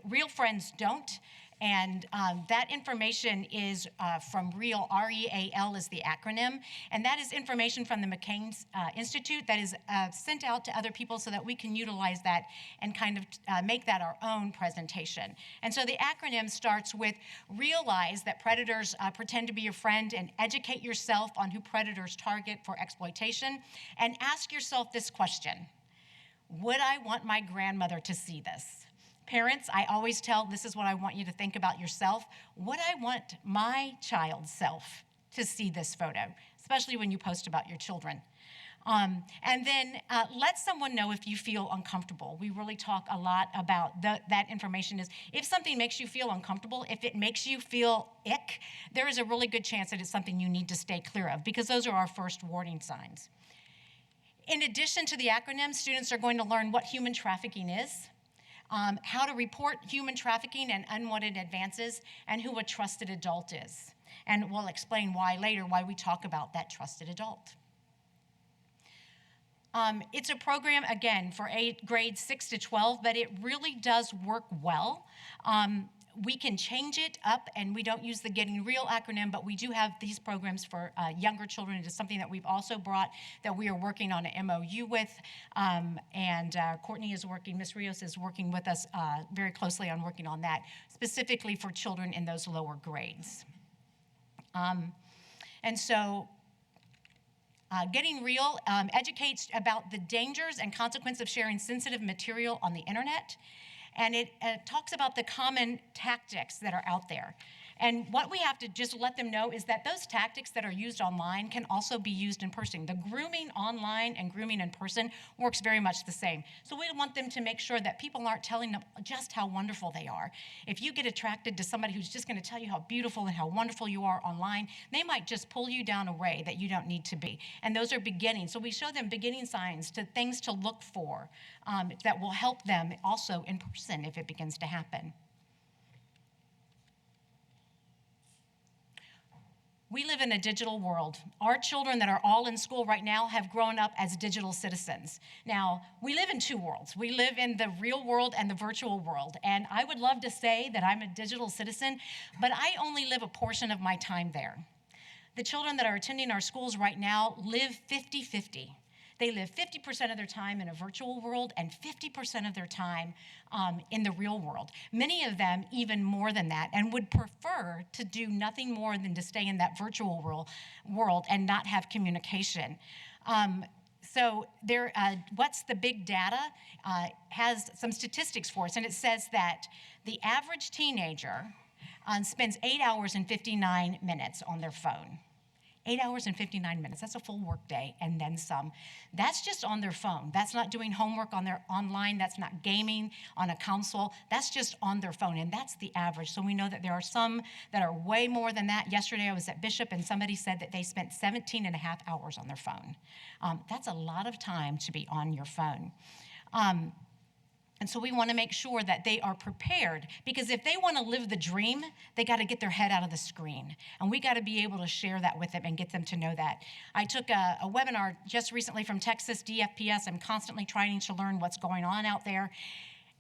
Real Friends Don't. And that information is from REAL, R-E-A-L is the acronym. And that is information from the McCain Institute that is sent out to other people so that we can utilize that and kind of make that our own presentation. And so the acronym starts with realize that predators pretend to be your friend, and educate yourself on who predators target for exploitation. And ask yourself this question: would I want my grandmother to see this? Parents, I always tell, this is what I want you to think about yourself. Would I want my child self to see this photo, especially when you post about your children? And then let someone know if you feel uncomfortable. We really talk a lot about that information is if something makes you feel uncomfortable, if it makes you feel ick, there is a really good chance that it's something you need to stay clear of because those are our first warning signs. In addition to the acronyms, students are going to learn what human trafficking is, how to report human trafficking and unwanted advances, and who a trusted adult is. And we'll explain why later, why we talk about that trusted adult. It's a program, again, for grades 6 to 12, but it really does work well. We can change it up, and we don't use the Getting Real acronym, but we do have these programs for younger children. It is something that we've also brought that we are working on an MOU with, and Courtney is working, Ms. Rios is working with us very closely on working on that, specifically for children in those lower grades. And so Getting Real educates about the dangers and consequences of sharing sensitive material on the internet. And it talks about the common tactics that are out there. And what we have to just let them know is that those tactics that are used online can also be used in person. The grooming online and grooming in person works very much the same. So we want them to make sure that people aren't telling them just how wonderful they are. If you get attracted to somebody who's just going to tell you how beautiful and how wonderful you are online, they might just pull you down a way that you don't need to be. And those are beginnings. So we show them beginning signs to things to look for that will help them also in person if it begins to happen. We live in a digital world. Our children that are all in school right now have grown up as digital citizens. Now, we live in two worlds. We live in the real world and the virtual world. And I would love to say that I'm a digital citizen, but I only live a portion of my time there. The children that are attending our schools right now live 50-50. They live 50% of their time in a virtual world and 50% of their time in the real world. Many of them even more than that and would prefer to do nothing more than to stay in that virtual world and not have communication. So there, What's the Big Data has some statistics for us, and it says that the average teenager spends 8 hours and 59 minutes on their phone. 8 hours and 59 minutes. That's a full work day and then some. That's just on their phone. That's not doing homework on their online. That's not gaming on a console. That's just on their phone, and that's the average. So we know that there are some that are way more than that. Yesterday I was at Bishop, and somebody said that they spent 17 and a half hours on their phone. That's a lot of time to be on your phone. And so we want to make sure that they are prepared, because if they want to live the dream, they got to get their head out of the screen. And we got to be able to share that with them and get them to know that. I took a webinar just recently from Texas DFPS. I'm constantly trying to learn what's going on out there.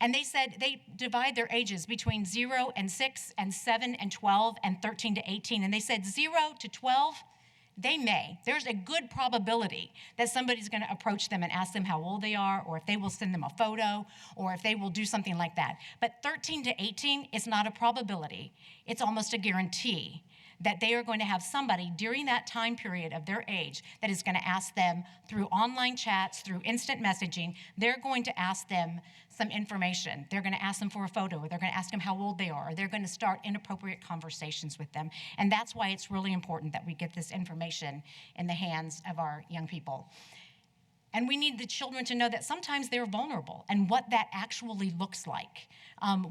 And they said they divide their ages between 0 and 6 and 7 and 12 and 13 to 18. And they said 0 to 12, they may. There's a good probability that somebody's going to approach them and ask them how old they are, or if they will send them a photo, or if they will do something like that. But 13 to 18 is not a probability. It's almost a guarantee that they are going to have somebody during that time period of their age that is going to ask them through online chats, through instant messaging. They're going to ask them some information. They're going to ask them for a photo, or they're going to ask them how old they are, or they're going to start inappropriate conversations with them. And that's why it's really important that we get this information in the hands of our young people. And we need the children to know that sometimes they're vulnerable and what that actually looks like.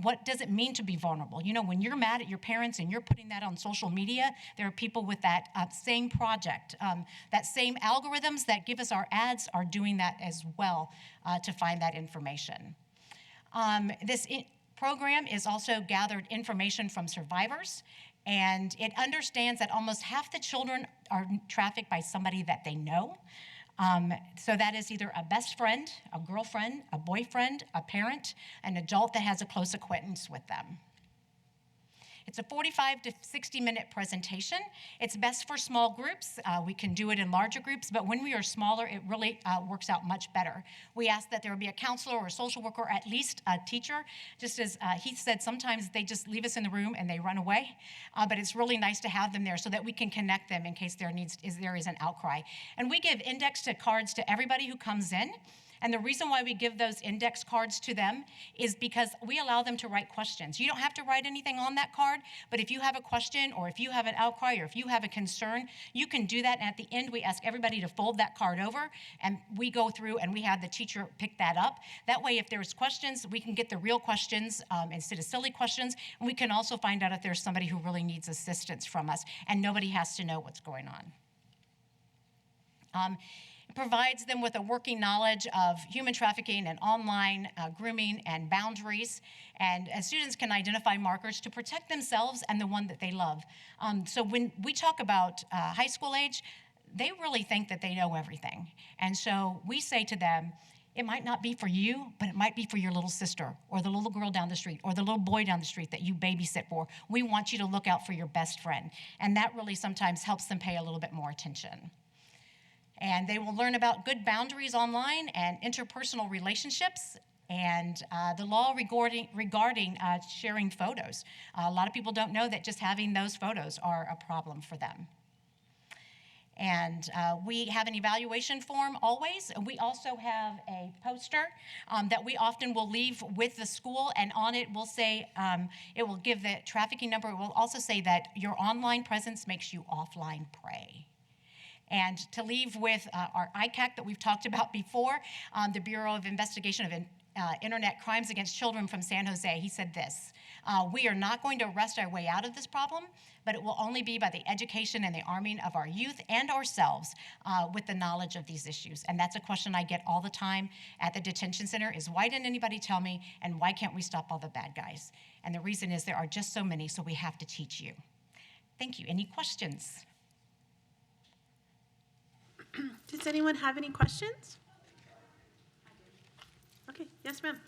What does it mean to be vulnerable? You know, when you're mad at your parents and you're putting that on social media, there are people with that same project, that same algorithms that give us our ads are doing that as well to find that information. This program is also gathered information from survivors, and it understands that almost half the children are trafficked by somebody that they know. So that is either a best friend, a girlfriend, a boyfriend, a parent, an adult that has a close acquaintance with them. It's a 45 to 60-minute presentation. It's best for small groups. We can do it in larger groups, but when we are smaller, it really works out much better. We ask that there be a counselor or a social worker, or at least a teacher. Just as Heath said, sometimes they just leave us in the room and they run away, but it's really nice to have them there so that we can connect them in case there is an outcry. And we give index to cards to everybody who comes in. And the reason why we give those index cards to them is because we allow them to write questions. You don't have to write anything on that card, but if you have a question or if you have an outcry or if you have a concern, you can do that. And at the end, we ask everybody to fold that card over, and we go through and we have the teacher pick that up. That way, if there's questions, we can get the real questions instead of silly questions. And we can also find out if there's somebody who really needs assistance from us, and nobody has to know what's going on. It provides them with a working knowledge of human trafficking and online grooming and boundaries, and students can identify markers to protect themselves and the one that they love. So when we talk about high school age, they really think that they know everything. And so we say to them, it might not be for you, but it might be for your little sister or the little girl down the street or the little boy down the street that you babysit for. We want you to look out for your best friend. And that really sometimes helps them pay a little bit more attention. And they will learn about good boundaries online and interpersonal relationships and the law regarding sharing photos. A lot of people don't know that just having those photos are a problem for them. And we have an evaluation form always. We also have a poster that we often will leave with the school, and on it will say, it will give the trafficking number. It will also say that your online presence makes you offline prey. And to leave with our ICAC that we've talked about before, the Bureau of Investigation of Internet Crimes Against Children from San Jose, he said this: we are not going to wrest our way out of this problem, but it will only be by the education and the arming of our youth and ourselves with the knowledge of these issues. And that's a question I get all the time at the detention center is, why didn't anybody tell me, and why can't we stop all the bad guys? And the reason is there are just so many, so we have to teach you. Thank you. Any questions? Does anyone have any questions? Okay, yes, ma'am.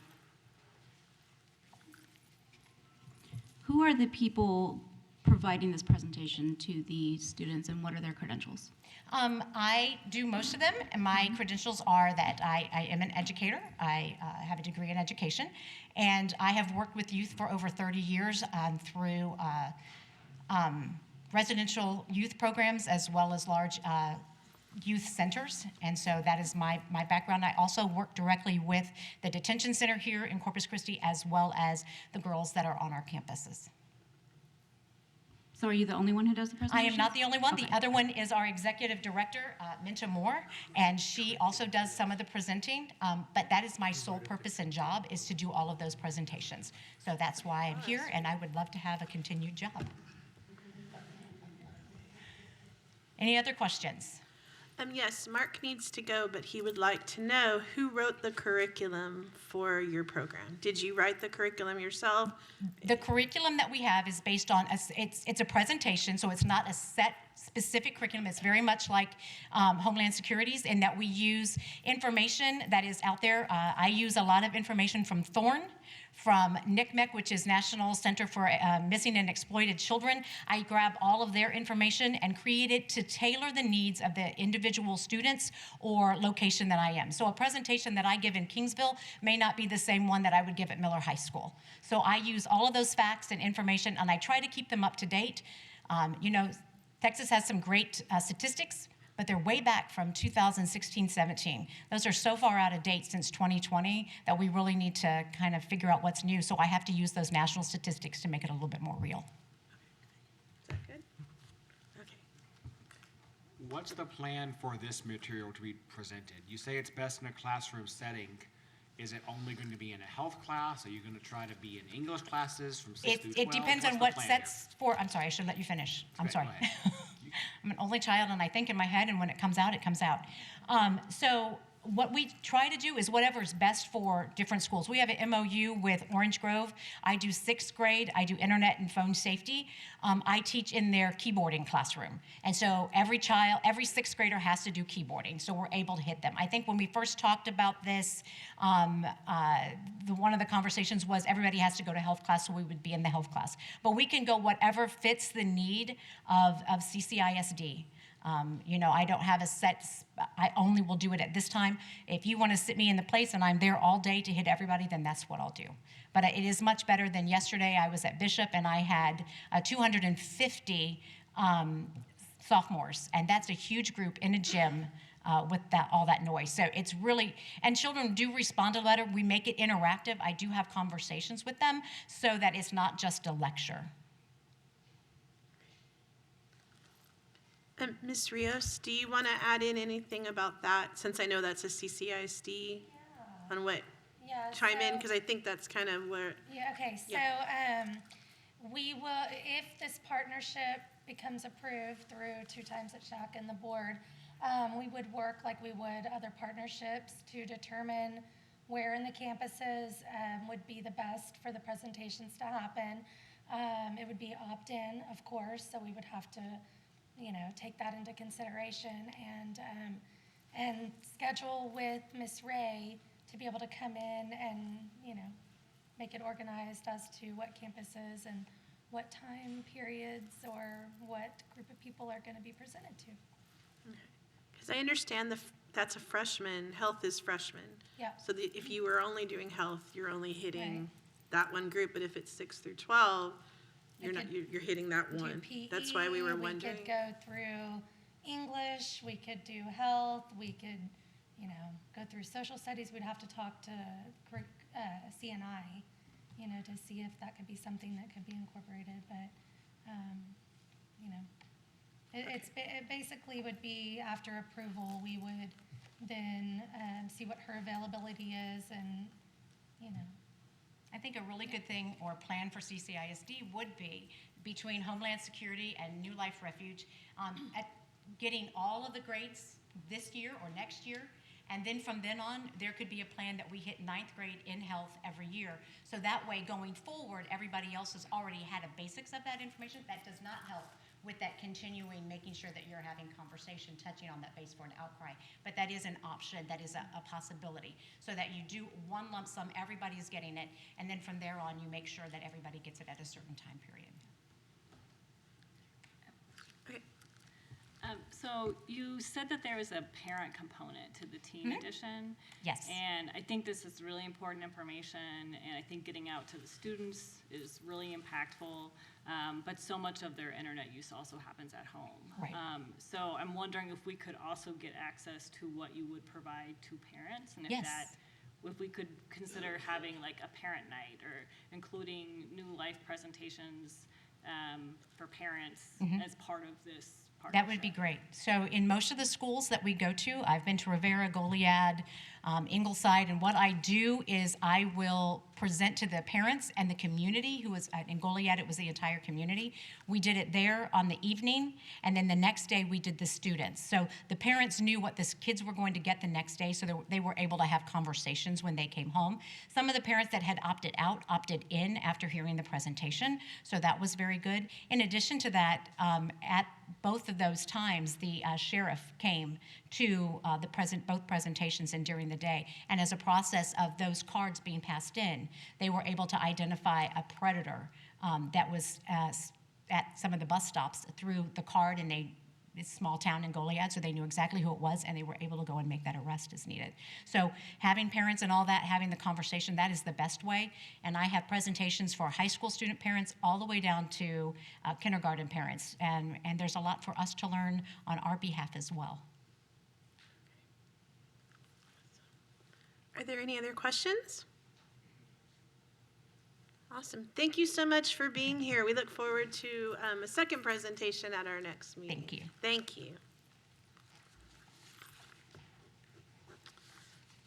Who are the people providing this presentation to the students, and what are their credentials? I do most of them, and my credentials are that I am an educator. I have a degree in education, and I have worked with youth for over 30 years through residential youth programs as well as large youth centers, and so that is my background. I also work directly with the detention center here in Corpus Christi as well as the girls that are on our campuses. So are you the only one who does the presentation? I am not the only one. Okay. The other one is our executive director, Minta Moore, and she also does some of the presenting, but that is my sole purpose and job, is to do all of those presentations. So that's why I'm here, and I would love to have a continued job. Any other questions? Yes, Mark needs to go, but he would like to know who wrote the curriculum for your program. Did you write the curriculum yourself? The curriculum that we have is based on, it's a presentation, so it's not a set specific curriculum. It's very much like Homeland Security's, in that we use information that is out there. I use a lot of information from Thorn, from NCMEC, which is National Center for Missing and Exploited Children. I grab all of their information and create it to tailor the needs of the individual students or location that I am. So a presentation that I give in Kingsville may not be the same one that I would give at Miller High School. So I use all of those facts and information, and I try to keep them up to date. You know, Texas has some great statistics, but they're way back from 2016-17. Those are so far out of date since 2020 that we really need to kind of figure out what's new. So I have to use those national statistics to make it a little bit more real. Is that good? Okay. What's the plan for this material to be presented? You say it's best in a classroom setting. Is it only going to be in a health class? Are you going to try to be in English classes from 6 through 12? It depends on what sets for. I'm sorry, I should let you finish. I'm sorry. I'm an only child, and I think in my head, and when it comes out, it comes out. So what we try to do is whatever's best for different schools. We have an MOU with Orange Grove. I do 6th grade. I do internet and phone safety. I teach in their keyboarding classroom. And so every 6th grader has to do keyboarding, so we're able to hit them. I think when we first talked about this, one of the conversations was everybody has to go to health class, so we would be in the health class. But we can go whatever fits the need of CCISD. You know, I don't have a set, I only will do it at this time. If you want to sit me in the place and I'm there all day to hit everybody, then that's what I'll do. But it is much better than yesterday. I was at Bishop and I had 250 sophomores, and that's a huge group in a gym with all that noise. So it's really, and children do respond to letter. We make it interactive. I do have conversations with them so that it's not just a lecture. Ms. Rios, do you want to add in anything about that, since I know that's a CCISD, on what, Yeah, chime in, so- because I think that's kind of where, Yeah, okay, so, we will, if this partnership becomes approved through 2 times at SHAC and the board, we would work like we would other partnerships to determine where in the campuses, would be the best for the presentations to happen. It would be opt-in, of course, so we would have to, take that into consideration and schedule with Ms. Ray to be able to come in and, make it organized as to what campuses and what time periods or what group of people are going to be presented to. because I understand that's a freshman, health is freshman. Yeah. So if you were only doing health, you're only hitting Right. that one group, but if it's 6 through 12, We could you're hitting that do one. PE, That's why we were We wondering. could go through English, we could do health, we could, go through social studies. We'd have to talk to CNI, to see if that could be something that could be incorporated. But, it basically would be after approval, we would then see what her availability is and, I think a really good thing or plan for CCISD would be between Homeland Security and New Life Refuge, at getting all of the grades this year or next year. And then from then on, there could be a plan that we hit 9th grade in health every year. So that way, going forward, everybody else has already had a basics of that information. That does not help with that continuing, making sure that you're having conversation, touching on that base for an outcry. But that is an option, that is a possibility. So that you do one lump sum, everybody is getting it, and then from there on, you make sure that everybody gets it at a certain time period. Okay. So you said that there was a parent component to the teen edition. Yes. And I think this is really important information, and I think getting out to the students is really impactful. But so much of their internet use also happens at home. Right. So I'm wondering if we could also get access to what you would provide to parents, and if we could consider having like a parent night or including New Life presentations for parents as part of this. That would be great. So in most of the schools that we go to, I've been to Rivera, Goliad, Ingleside, and what I do is I will present to the parents and the community who was in Goliad. It was the entire community. We did it there on the evening, and then the next day we did the students. So the parents knew what the kids were going to get the next day, so they were able to have conversations when they came home. Some of the parents that had opted out opted in after hearing the presentation, so that was very good. In addition to that, at both of those times, the sheriff came to both presentations and during the day. And as a process of those cards being passed in, they were able to identify a predator that was at some of the bus stops through the card, and it's a small town in Goliad, so they knew exactly who it was, and they were able to go and make that arrest as needed. So having parents and all that, having the conversation, that is the best way. And I have presentations for high school student parents all the way down to kindergarten parents. And there's a lot for us to learn on our behalf as well. Are there any other questions? Awesome. Thank you so much for being here. We look forward to a second presentation at our next meeting. Thank you. Thank you.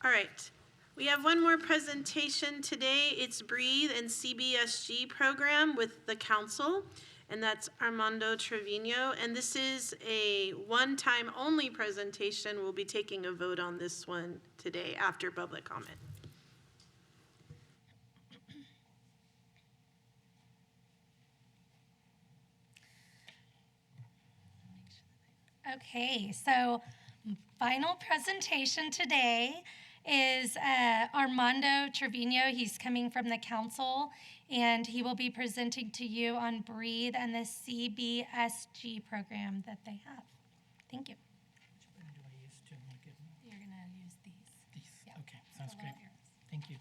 All right. We have one more presentation today. It's Breathe and CBSG program with the council, and that's Armando Trevino. And this is a one-time only presentation. We'll be taking a vote on this one today after public comment. Okay, so final presentation today is Armando Trevino. He's coming from the council, and he will be presenting to you on Breathe and the CBSG program that they have. Thank you. You're going to use these. Yeah. Okay, sounds Fill great. out yours. Thank you.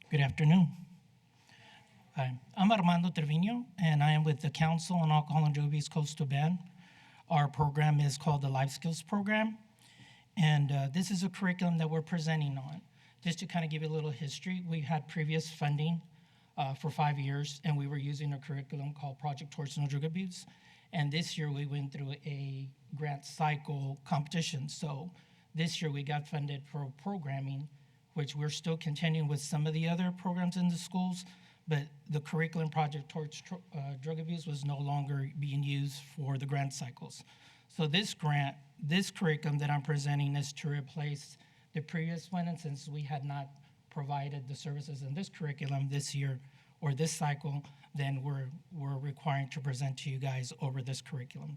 Good afternoon. Hi, I'm Armando Trevino, and I am with the Council on Alcohol and Drug Abuse Coastal Bend. Our program is called the Life Skills Program, and this is a curriculum that we're presenting on. Just to kind of give you a little history, we had previous funding for 5 years, and we were using a curriculum called Project Towards No Drug Abuse. And this year we went through a grant cycle competition. So this year we got funded for programming, which we're still continuing with some of the other programs in the schools, but the curriculum Project Towards Drug Abuse was no longer being used for the grant cycles. So this curriculum that I'm presenting is to replace the previous one, and since we had not provided the services in this curriculum this year or this cycle, then we're requiring to present to you guys over this curriculum.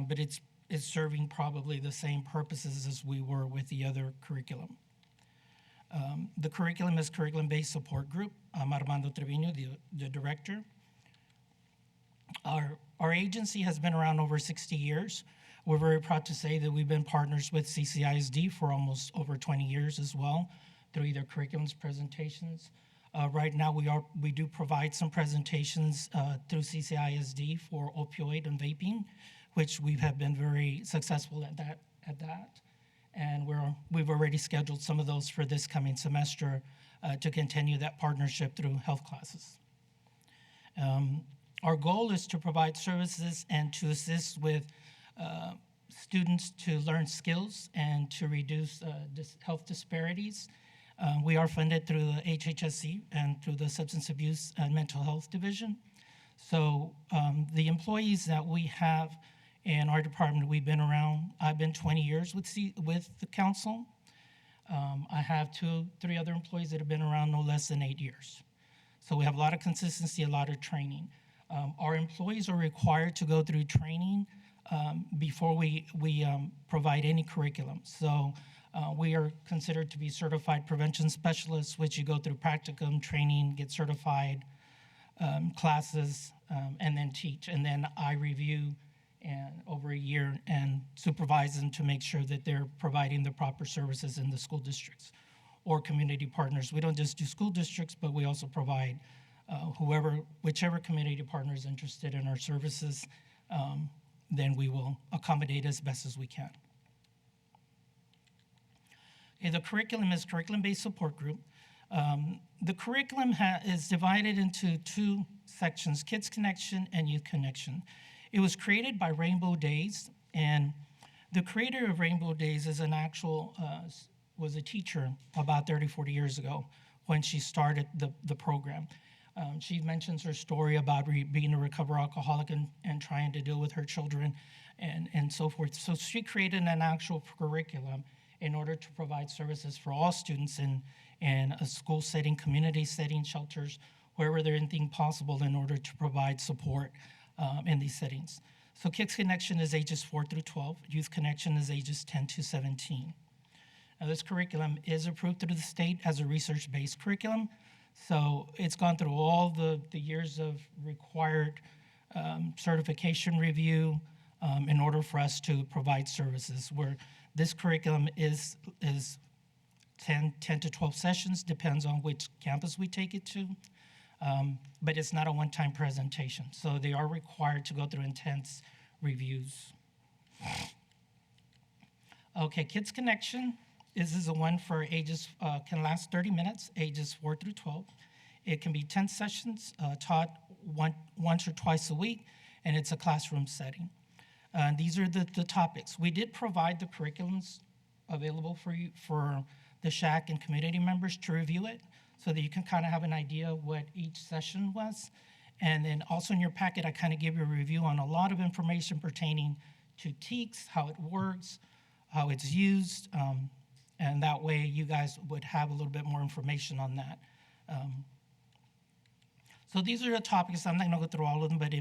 But it's serving probably the same purposes as we were with the other curriculum. The curriculum is curriculum-based support group. I'm Armando Trevino, the director. Our agency has been around over 60 years. We're very proud to say that we've been partners with CCISD for almost over 20 years as well, through either curriculums, presentations. Right now, we do provide some presentations through CCISD for opioid and vaping, which we have been very successful at that. And we've already scheduled some of those for this coming semester to continue that partnership through health classes. Our goal is to provide services and to assist with students to learn skills and to reduce health disparities. We are funded through the HHSC and through the Substance Abuse and Mental Health Division. So the employees that we have in our department, we've been around, I've been 20 years with the council. I have 3 other employees that have been around no less than 8 years. So we have a lot of consistency, a lot of training. Our employees are required to go through training before we provide any curriculum. So we are considered to be certified prevention specialists, which you go through practicum, training, get certified, classes, and then teach. And then I review over a year and supervise them to make sure that they're providing the proper services in the school districts or community partners. We don't just do school districts, but we also provide whichever community partner is interested in our services, then we will accommodate as best as we can. Okay, the curriculum is curriculum-based support group. The curriculum is divided into 2 sections, Kids Connection and Youth Connection. It was created by Rainbow Days, and the creator of Rainbow Days is was a teacher about 30, 40 years ago when she started the program. She mentions her story about being a recovered alcoholic and trying to deal with her children and so forth. So she created an actual curriculum in order to provide services for all students in a school setting, community setting, shelters, wherever there's anything possible in order to provide support in these settings. So Kids Connection is ages 4 through 12. Youth Connection is ages 10 to 17. Now this curriculum is approved through the state as a research-based curriculum. So it's gone through all the years of required certification review in order for us to provide services, where this curriculum is 10 to 12 sessions, depends on which campus we take it to, but it's not a one-time presentation. So they are required to go through intense reviews. Okay, Kids Connection. This is the one for ages, can last 30 minutes, ages 4 through 12. It can be 10 sessions taught once or twice a week, and it's a classroom setting. These are the topics. We did provide the curriculums available for the SHAC and community members to review it so that you can kind of have an idea of what each session was. And then also in your packet, I kind of give you a review on a lot of information pertaining to TEKS, how it works, how it's used, and that way you guys would have a little bit more information on that. So these are the topics. I'm not going to go through all of them, but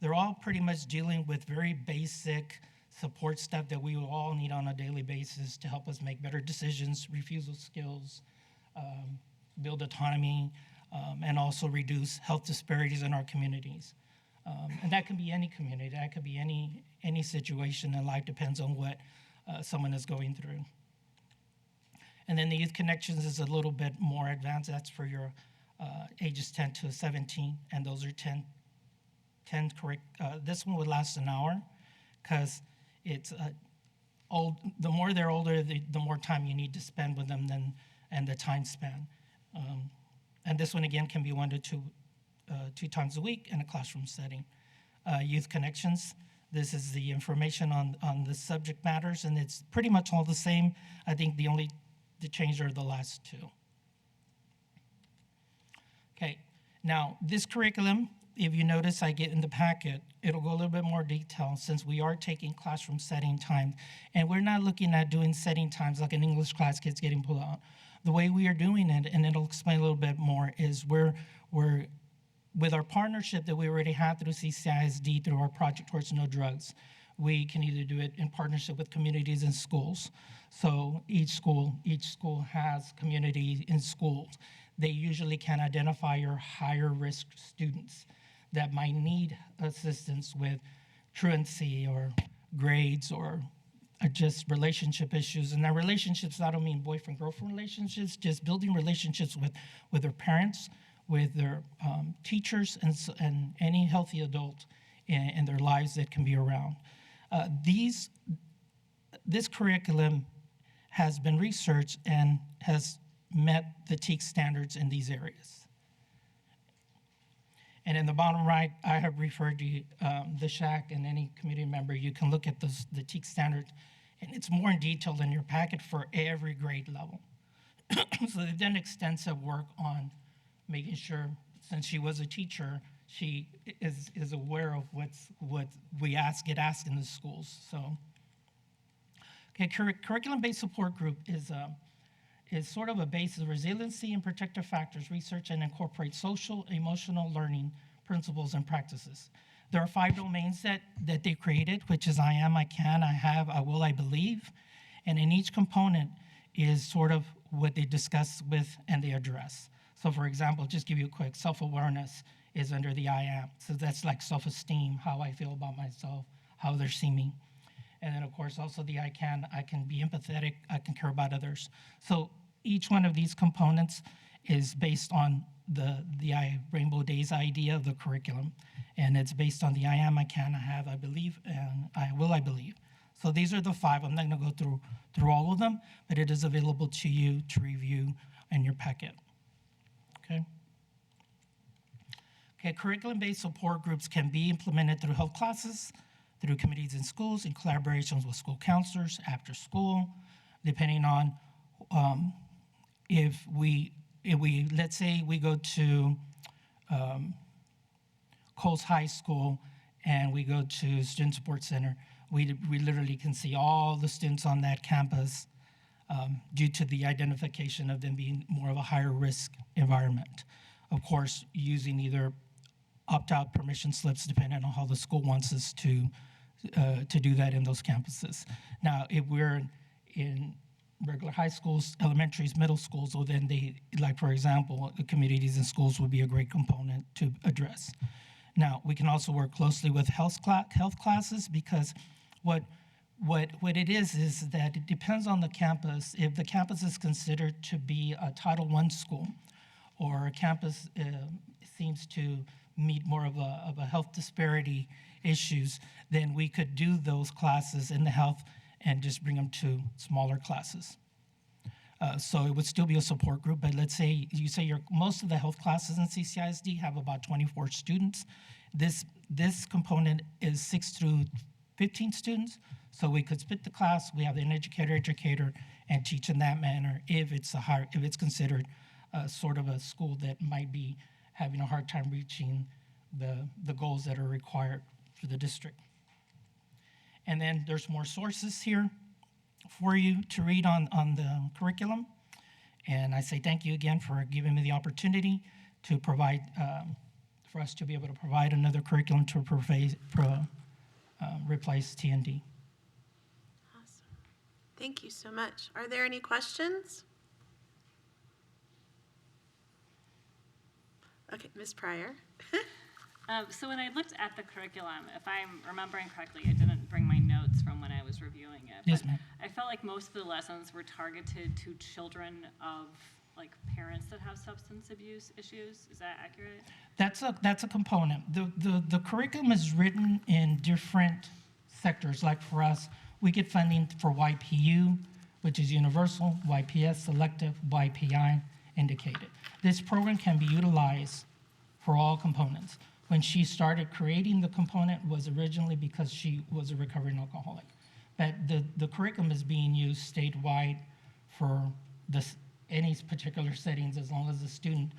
they're all pretty much dealing with very basic support stuff that we will all need on a daily basis to help us make better decisions, refusal skills, build autonomy, and also reduce health disparities in our communities. And that can be any community. That could be any situation in life, depends on what someone is going through. And then the Youth Connections is a little bit more advanced. That's for your ages 10 to 17, and those are 10 this one would last an hour, because it's the more they're older, the more time you need to spend with them and the time span. And this one, again, can be 1 to 2 times a week in a classroom setting. Youth Connections, this is the information on the subject matters, and it's pretty much all the same. I think the change are the last 2. Okay, now this curriculum, if you notice, I get in the packet, it'll go a little bit more detail since we are taking classroom setting time. And we're not looking at doing setting times like an English class, kids getting pulled out. The way we are doing it, and it'll explain a little bit more, is we're with our partnership that we already have through CCISD, through our Project Towards No Drugs, we can either do it in partnership with communities and schools. So each school has community in schools. They usually can identify your higher risk students that might need assistance with truancy or grades or just relationship issues. And that relationships, I don't mean boyfriend-girlfriend relationships, just building relationships with their parents, with their teachers, and any healthy adult in their lives that can be around. This curriculum has been researched and has met the TEAC standards in these areas. And in the bottom right, I have referred to the SHAC, and any community member, you can look at the TEAC standards, and it's more in detail in your packet for every grade level. So they've done extensive work on making sure, since she was a teacher, she is aware of what we get asked in the schools. So, okay, curriculum-based support group is sort of a base of resiliency and protective factors, research and incorporate social, emotional learning principles and practices. There are 5 domains that they created, which is I am, I can, I have, I will, I believe. And in each component is sort of what they discuss with and they address. So for example, just give you a quick, self-awareness is under the I am. So that's like self-esteem, how I feel about myself, how others see me. And then of course also the I can be empathetic, I can care about others. So each one of these components is based on the Rainbow Days idea of the curriculum. And it's based on the I am, I can, I have, I believe, and I will, I believe. So these are the 5. I'm not gonna go through all of them, but it is available to you to review in your packet. Okay. Okay, curriculum-based support groups can be implemented through health classes, through committees in schools, in collaborations with school counselors, after school, depending on if we let's say we go to Coles High School and we go to Student Support Center, we literally can see all the students on that campus due to the identification of them being more of a higher risk environment. Of course, using either opt-out permission slips depending on how the school wants us to do that in those campuses. Now, if we're in regular high schools, elementaries, middle schools, well then like for example, the communities in schools would be a great component to address. Now, we can also work closely with health classes because what it is that it depends on the campus. If the campus is considered to be a Title I school, or a campus seems to meet more of a health disparity issues, then we could do those classes in the health and just bring them to smaller classes. So it would still be a support group, but let's say most of the health classes in CCISD have about 24 students. This component is 6 through 15 students, so we could split the class. We have an educator, and teach in that manner if it's considered sort of a school that might be having a hard time reaching the goals that are required for the district. And then there's more sources here for you to read on the curriculum. And I say thank you again for giving me the opportunity to provide, for us to be able to provide another curriculum to replace TND. Awesome. Thank you so much. Are there any questions? Okay, Ms. Pryor. So when I looked at the curriculum, if I'm remembering correctly, I didn't bring my notes from when I was reviewing it. Yes, ma'am. I felt like most of the lessons were targeted to children of like parents that have substance abuse issues. Is that accurate? That's a component. The curriculum is written in different sectors. Like for us, we get funding for YPU, which is universal, YPS, selective, YPI, indicated. This program can be utilized for all components. When she started creating the component was originally because she was a recovering alcoholic. But the curriculum is being used statewide for any particular settings as long as the student,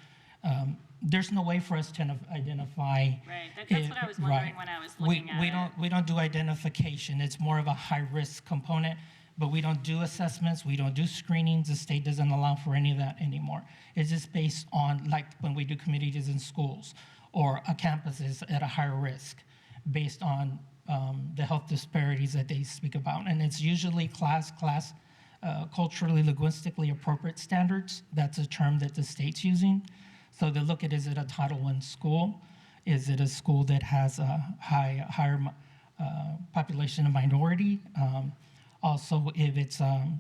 there's no way for us to identify. Right, that's what I was wondering when I was looking at it. We don't do identification. It's more of a high-risk component, but we don't do assessments. We don't do screenings. The state doesn't allow for any of that anymore. It's just based on, like when we do communities in schools or a campus is at a higher risk based on the health disparities that they speak about. And it's usually culturally, linguistically appropriate standards. That's a term that the state's using. So they look at, is it a Title I school? Is it a school that has a higher population of minority? Also, if it's a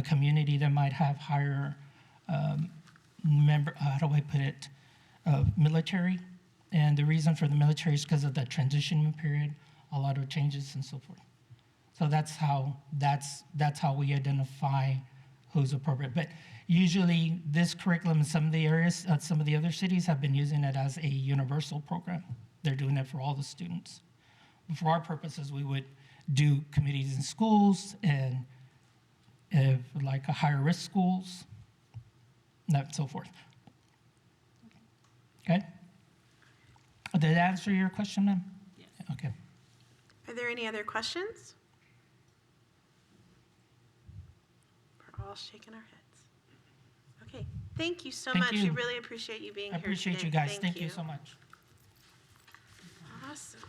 community that might have higher military. And the reason for the military is because of the transition period, a lot of changes and so forth. So that's how we identify who's appropriate. But usually this curriculum in some of the areas, some of the other cities have been using it as a universal program. They're doing it for all the students. For our purposes, we would do communities in schools and like a higher risk schools, and so forth. Okay? Did that answer your question, ma'am? Yes. Okay. Are there any other questions? We're all shaking our heads. Okay, thank you so much. you. We really appreciate you being I here appreciate today. you guys. Thank you so much. Awesome.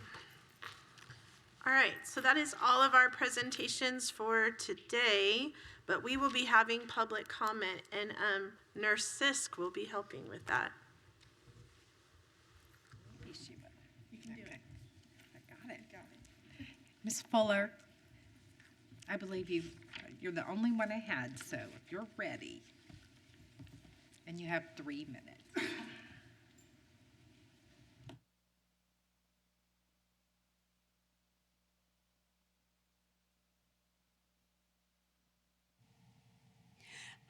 All right, so that is all of our presentations for today, but we will be having public comment, and Nurse Sisk will be helping with that. You can do it. I got it. Ms. Fuller, I believe you're the only one I had, so if you're ready, and you have 3 minutes.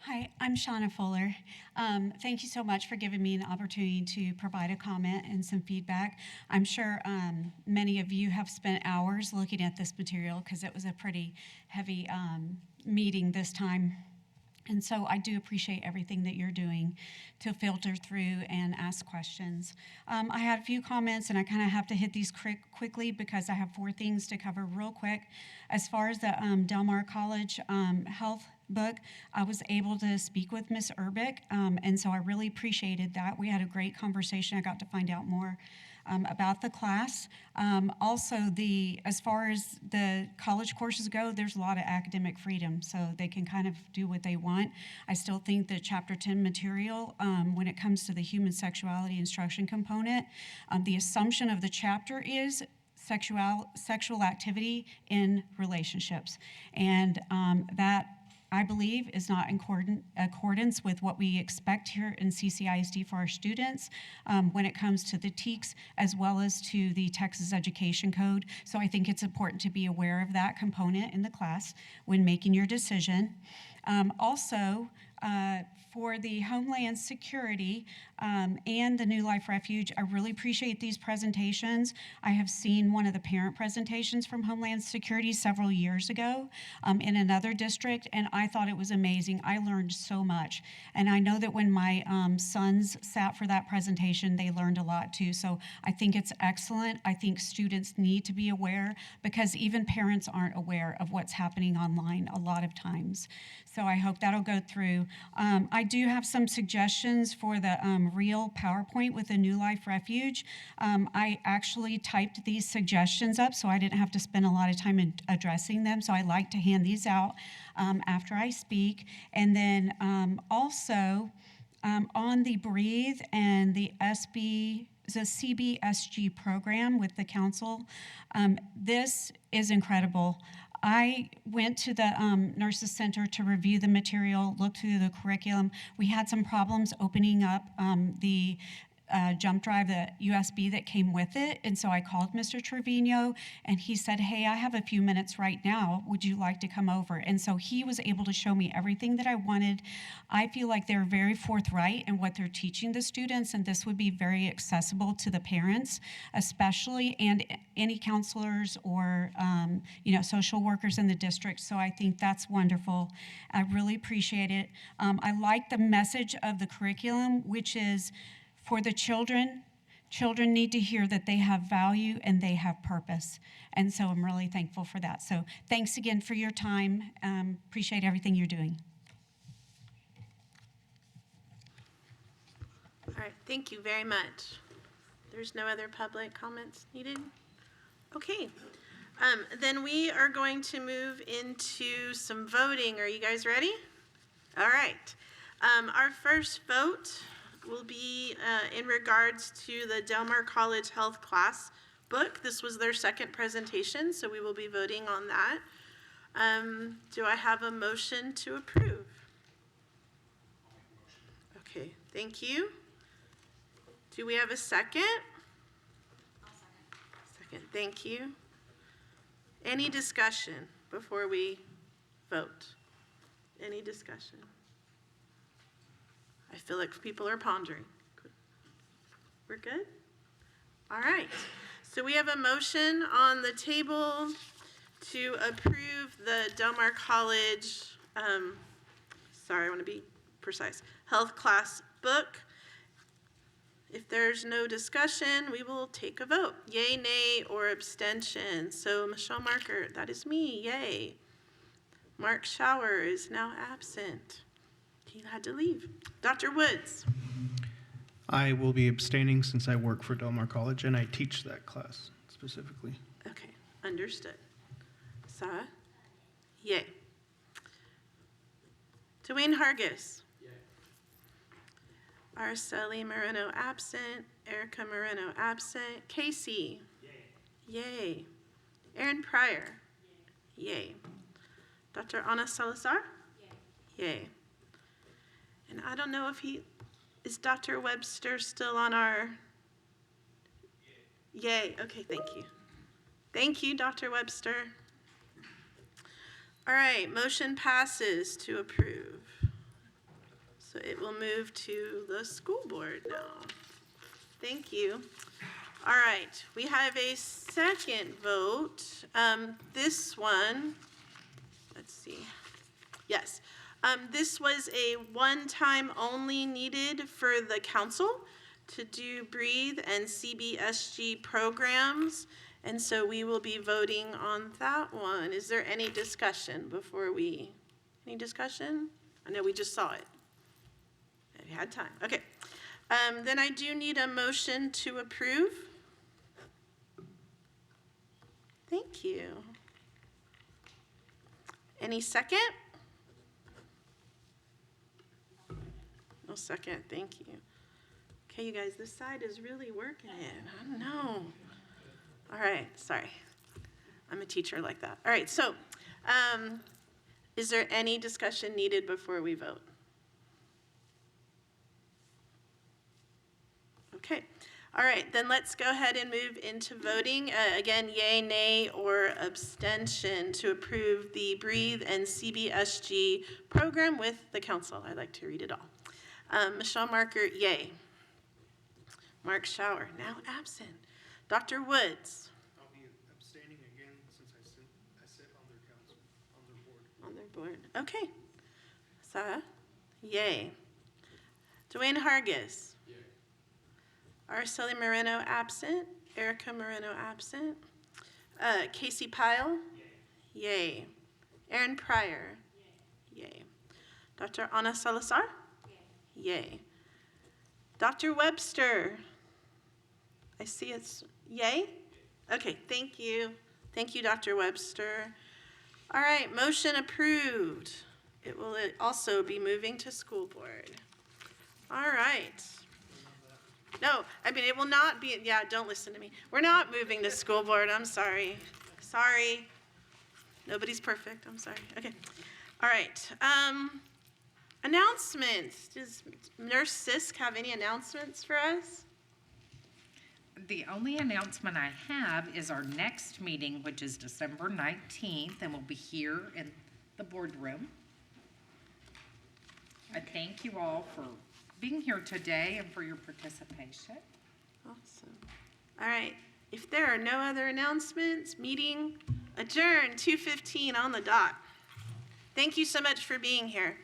Hi, I'm Shauna Fuller. Thank you so much for giving me an opportunity to provide a comment and some feedback. I'm sure many of you have spent hours looking at this material because it was a pretty heavy meeting this time. And so I do appreciate everything that you're doing to filter through and ask questions. I had a few comments, and I kind of have to hit these quickly because I have 4 things to cover real quick. As far as the Del Mar College health book, I was able to speak with Ms. Urbick, and so I really appreciated that. We had a great conversation. I got to find out more about the class. Also, as far as the college courses go, there's a lot of academic freedom, so they can kind of do what they want. I still think that Chapter 10 material, when it comes to the human sexuality instruction component, the assumption of the chapter is sexual activity in relationships, and that, I believe, is not in accordance with what we expect here in CCISD for our students when it comes to the TEKS as well as to the Texas Education Code. So I think it's important to be aware of that component in the class when making your decision. Also, for the Homeland Security and the New Life Refuge, I really appreciate these presentations. I have seen one of the parent presentations from Homeland Security several years ago in another district, and I thought it was amazing. I learned so much. And I know that when my sons sat for that presentation, they learned a lot too. So I think it's excellent. I think students need to be aware because even parents aren't aware of what's happening online a lot of times. So I hope that'll go through. I do have some suggestions for the real PowerPoint with the New Life Refuge. I actually typed these suggestions up so I didn't have to spend a lot of time in addressing them. So I like to hand these out after I speak. And then also on the Breathe and the CBSG program with the council, this is incredible. I went to the Nurses Center to review the material, look through the curriculum. We had some problems opening up the jump drive, the USB that came with it. And so I called Mr. Trevino and he said, hey, I have a few minutes right now. Would you like to come over? And so he was able to show me everything that I wanted. I feel like they're very forthright in what they're teaching the students, and this would be very accessible to the parents, especially, and any counselors or social workers in the district. So I think that's wonderful. I really appreciate it. I like the message of the curriculum, which is for the children. Children need to hear that they have value and they have purpose. And so I'm really thankful for that. So thanks again for your time. Appreciate everything you're doing. All right, thank you very much. There's no other public comments needed? Okay, then we are going to move into some voting. Are you guys ready? All right. Our first vote will be in regards to the Del Mar College Health class book. This was their second presentation, so we will be voting on that. Do I have a motion to approve? Okay, thank you. Do we have a second? Second, thank you. Any discussion before we vote? Any discussion? I feel like people are pondering. We're good? All right. So we have a motion on the table to approve the Del Mar College, I want to be precise, health class book. If there's no discussion, we will take a vote. Yay, nay, or abstention. So Michelle Marker, that is me, yay. Mark Schauer is now absent. He had to leave. Dr. Woods. I will be abstaining since I work for Del Mar College and I teach that class specifically. Okay, understood. Sarah? Yay. Dwayne Hargis. Yay. Araceli Moreno absent. Erica Moreno absent. Casey. Yay. Yay. Aaron Pryor. Yay. Yay. Dr. Ana Salazar. Yay. Yay. And I don't know if is Dr. Webster still on our? Yay. Okay, thank you. Thank you, Dr. Webster. All right, motion passes to approve. So it will move to the school board now. Thank you. All right, we have a second vote. This one, let's see. Yes. This was a one-time only needed for the council to do Breathe and CBSG programs, and so we will be voting on that one. Is there any discussion before any discussion? I know we just saw it. We had time. Okay. Then I do need a motion to approve. Thank you. Any second? No second, thank you. Okay, you guys, this side is really working it. I don't know. All right, sorry. I'm a teacher like that. All right, so is there any discussion needed before we vote? Okay. All right, then let's go ahead and move into voting. Again, yay, nay, or abstention to approve the Breathe and CBSG program with the council. I'd like to read it all. Michelle Marker, yay. Mark Schauer, now absent. Dr. Woods. I'll be abstaining again since I sit on their council, on their board. On their board. Okay. Sarah, yay. Dwayne Hargis. Yay. Araceli Moreno, absent. Erica Moreno, absent. Casey Pyle. Yay. Yay. Aaron Pryor. Yay. Yay. Dr. Ana Salazar. Yay. Dr. Webster, I see it's yay? Okay, thank you. Thank you, Dr. Webster. All right, motion approved. It will also be moving to school board. All right. No, I mean, it will not be, yeah, don't listen to me. We're not moving to school board, I'm sorry. Sorry. Nobody's perfect, I'm sorry. Okay, all right. Announcements. Does Nurse Sisk have any announcements for us? The only announcement I have is our next meeting, which is December 19th, and we'll be here in the boardroom. I thank you all for being here today and for your participation. Awesome. All right, if there are no other announcements, meeting adjourned, 2:15 on the dot. Thank you so much for being here.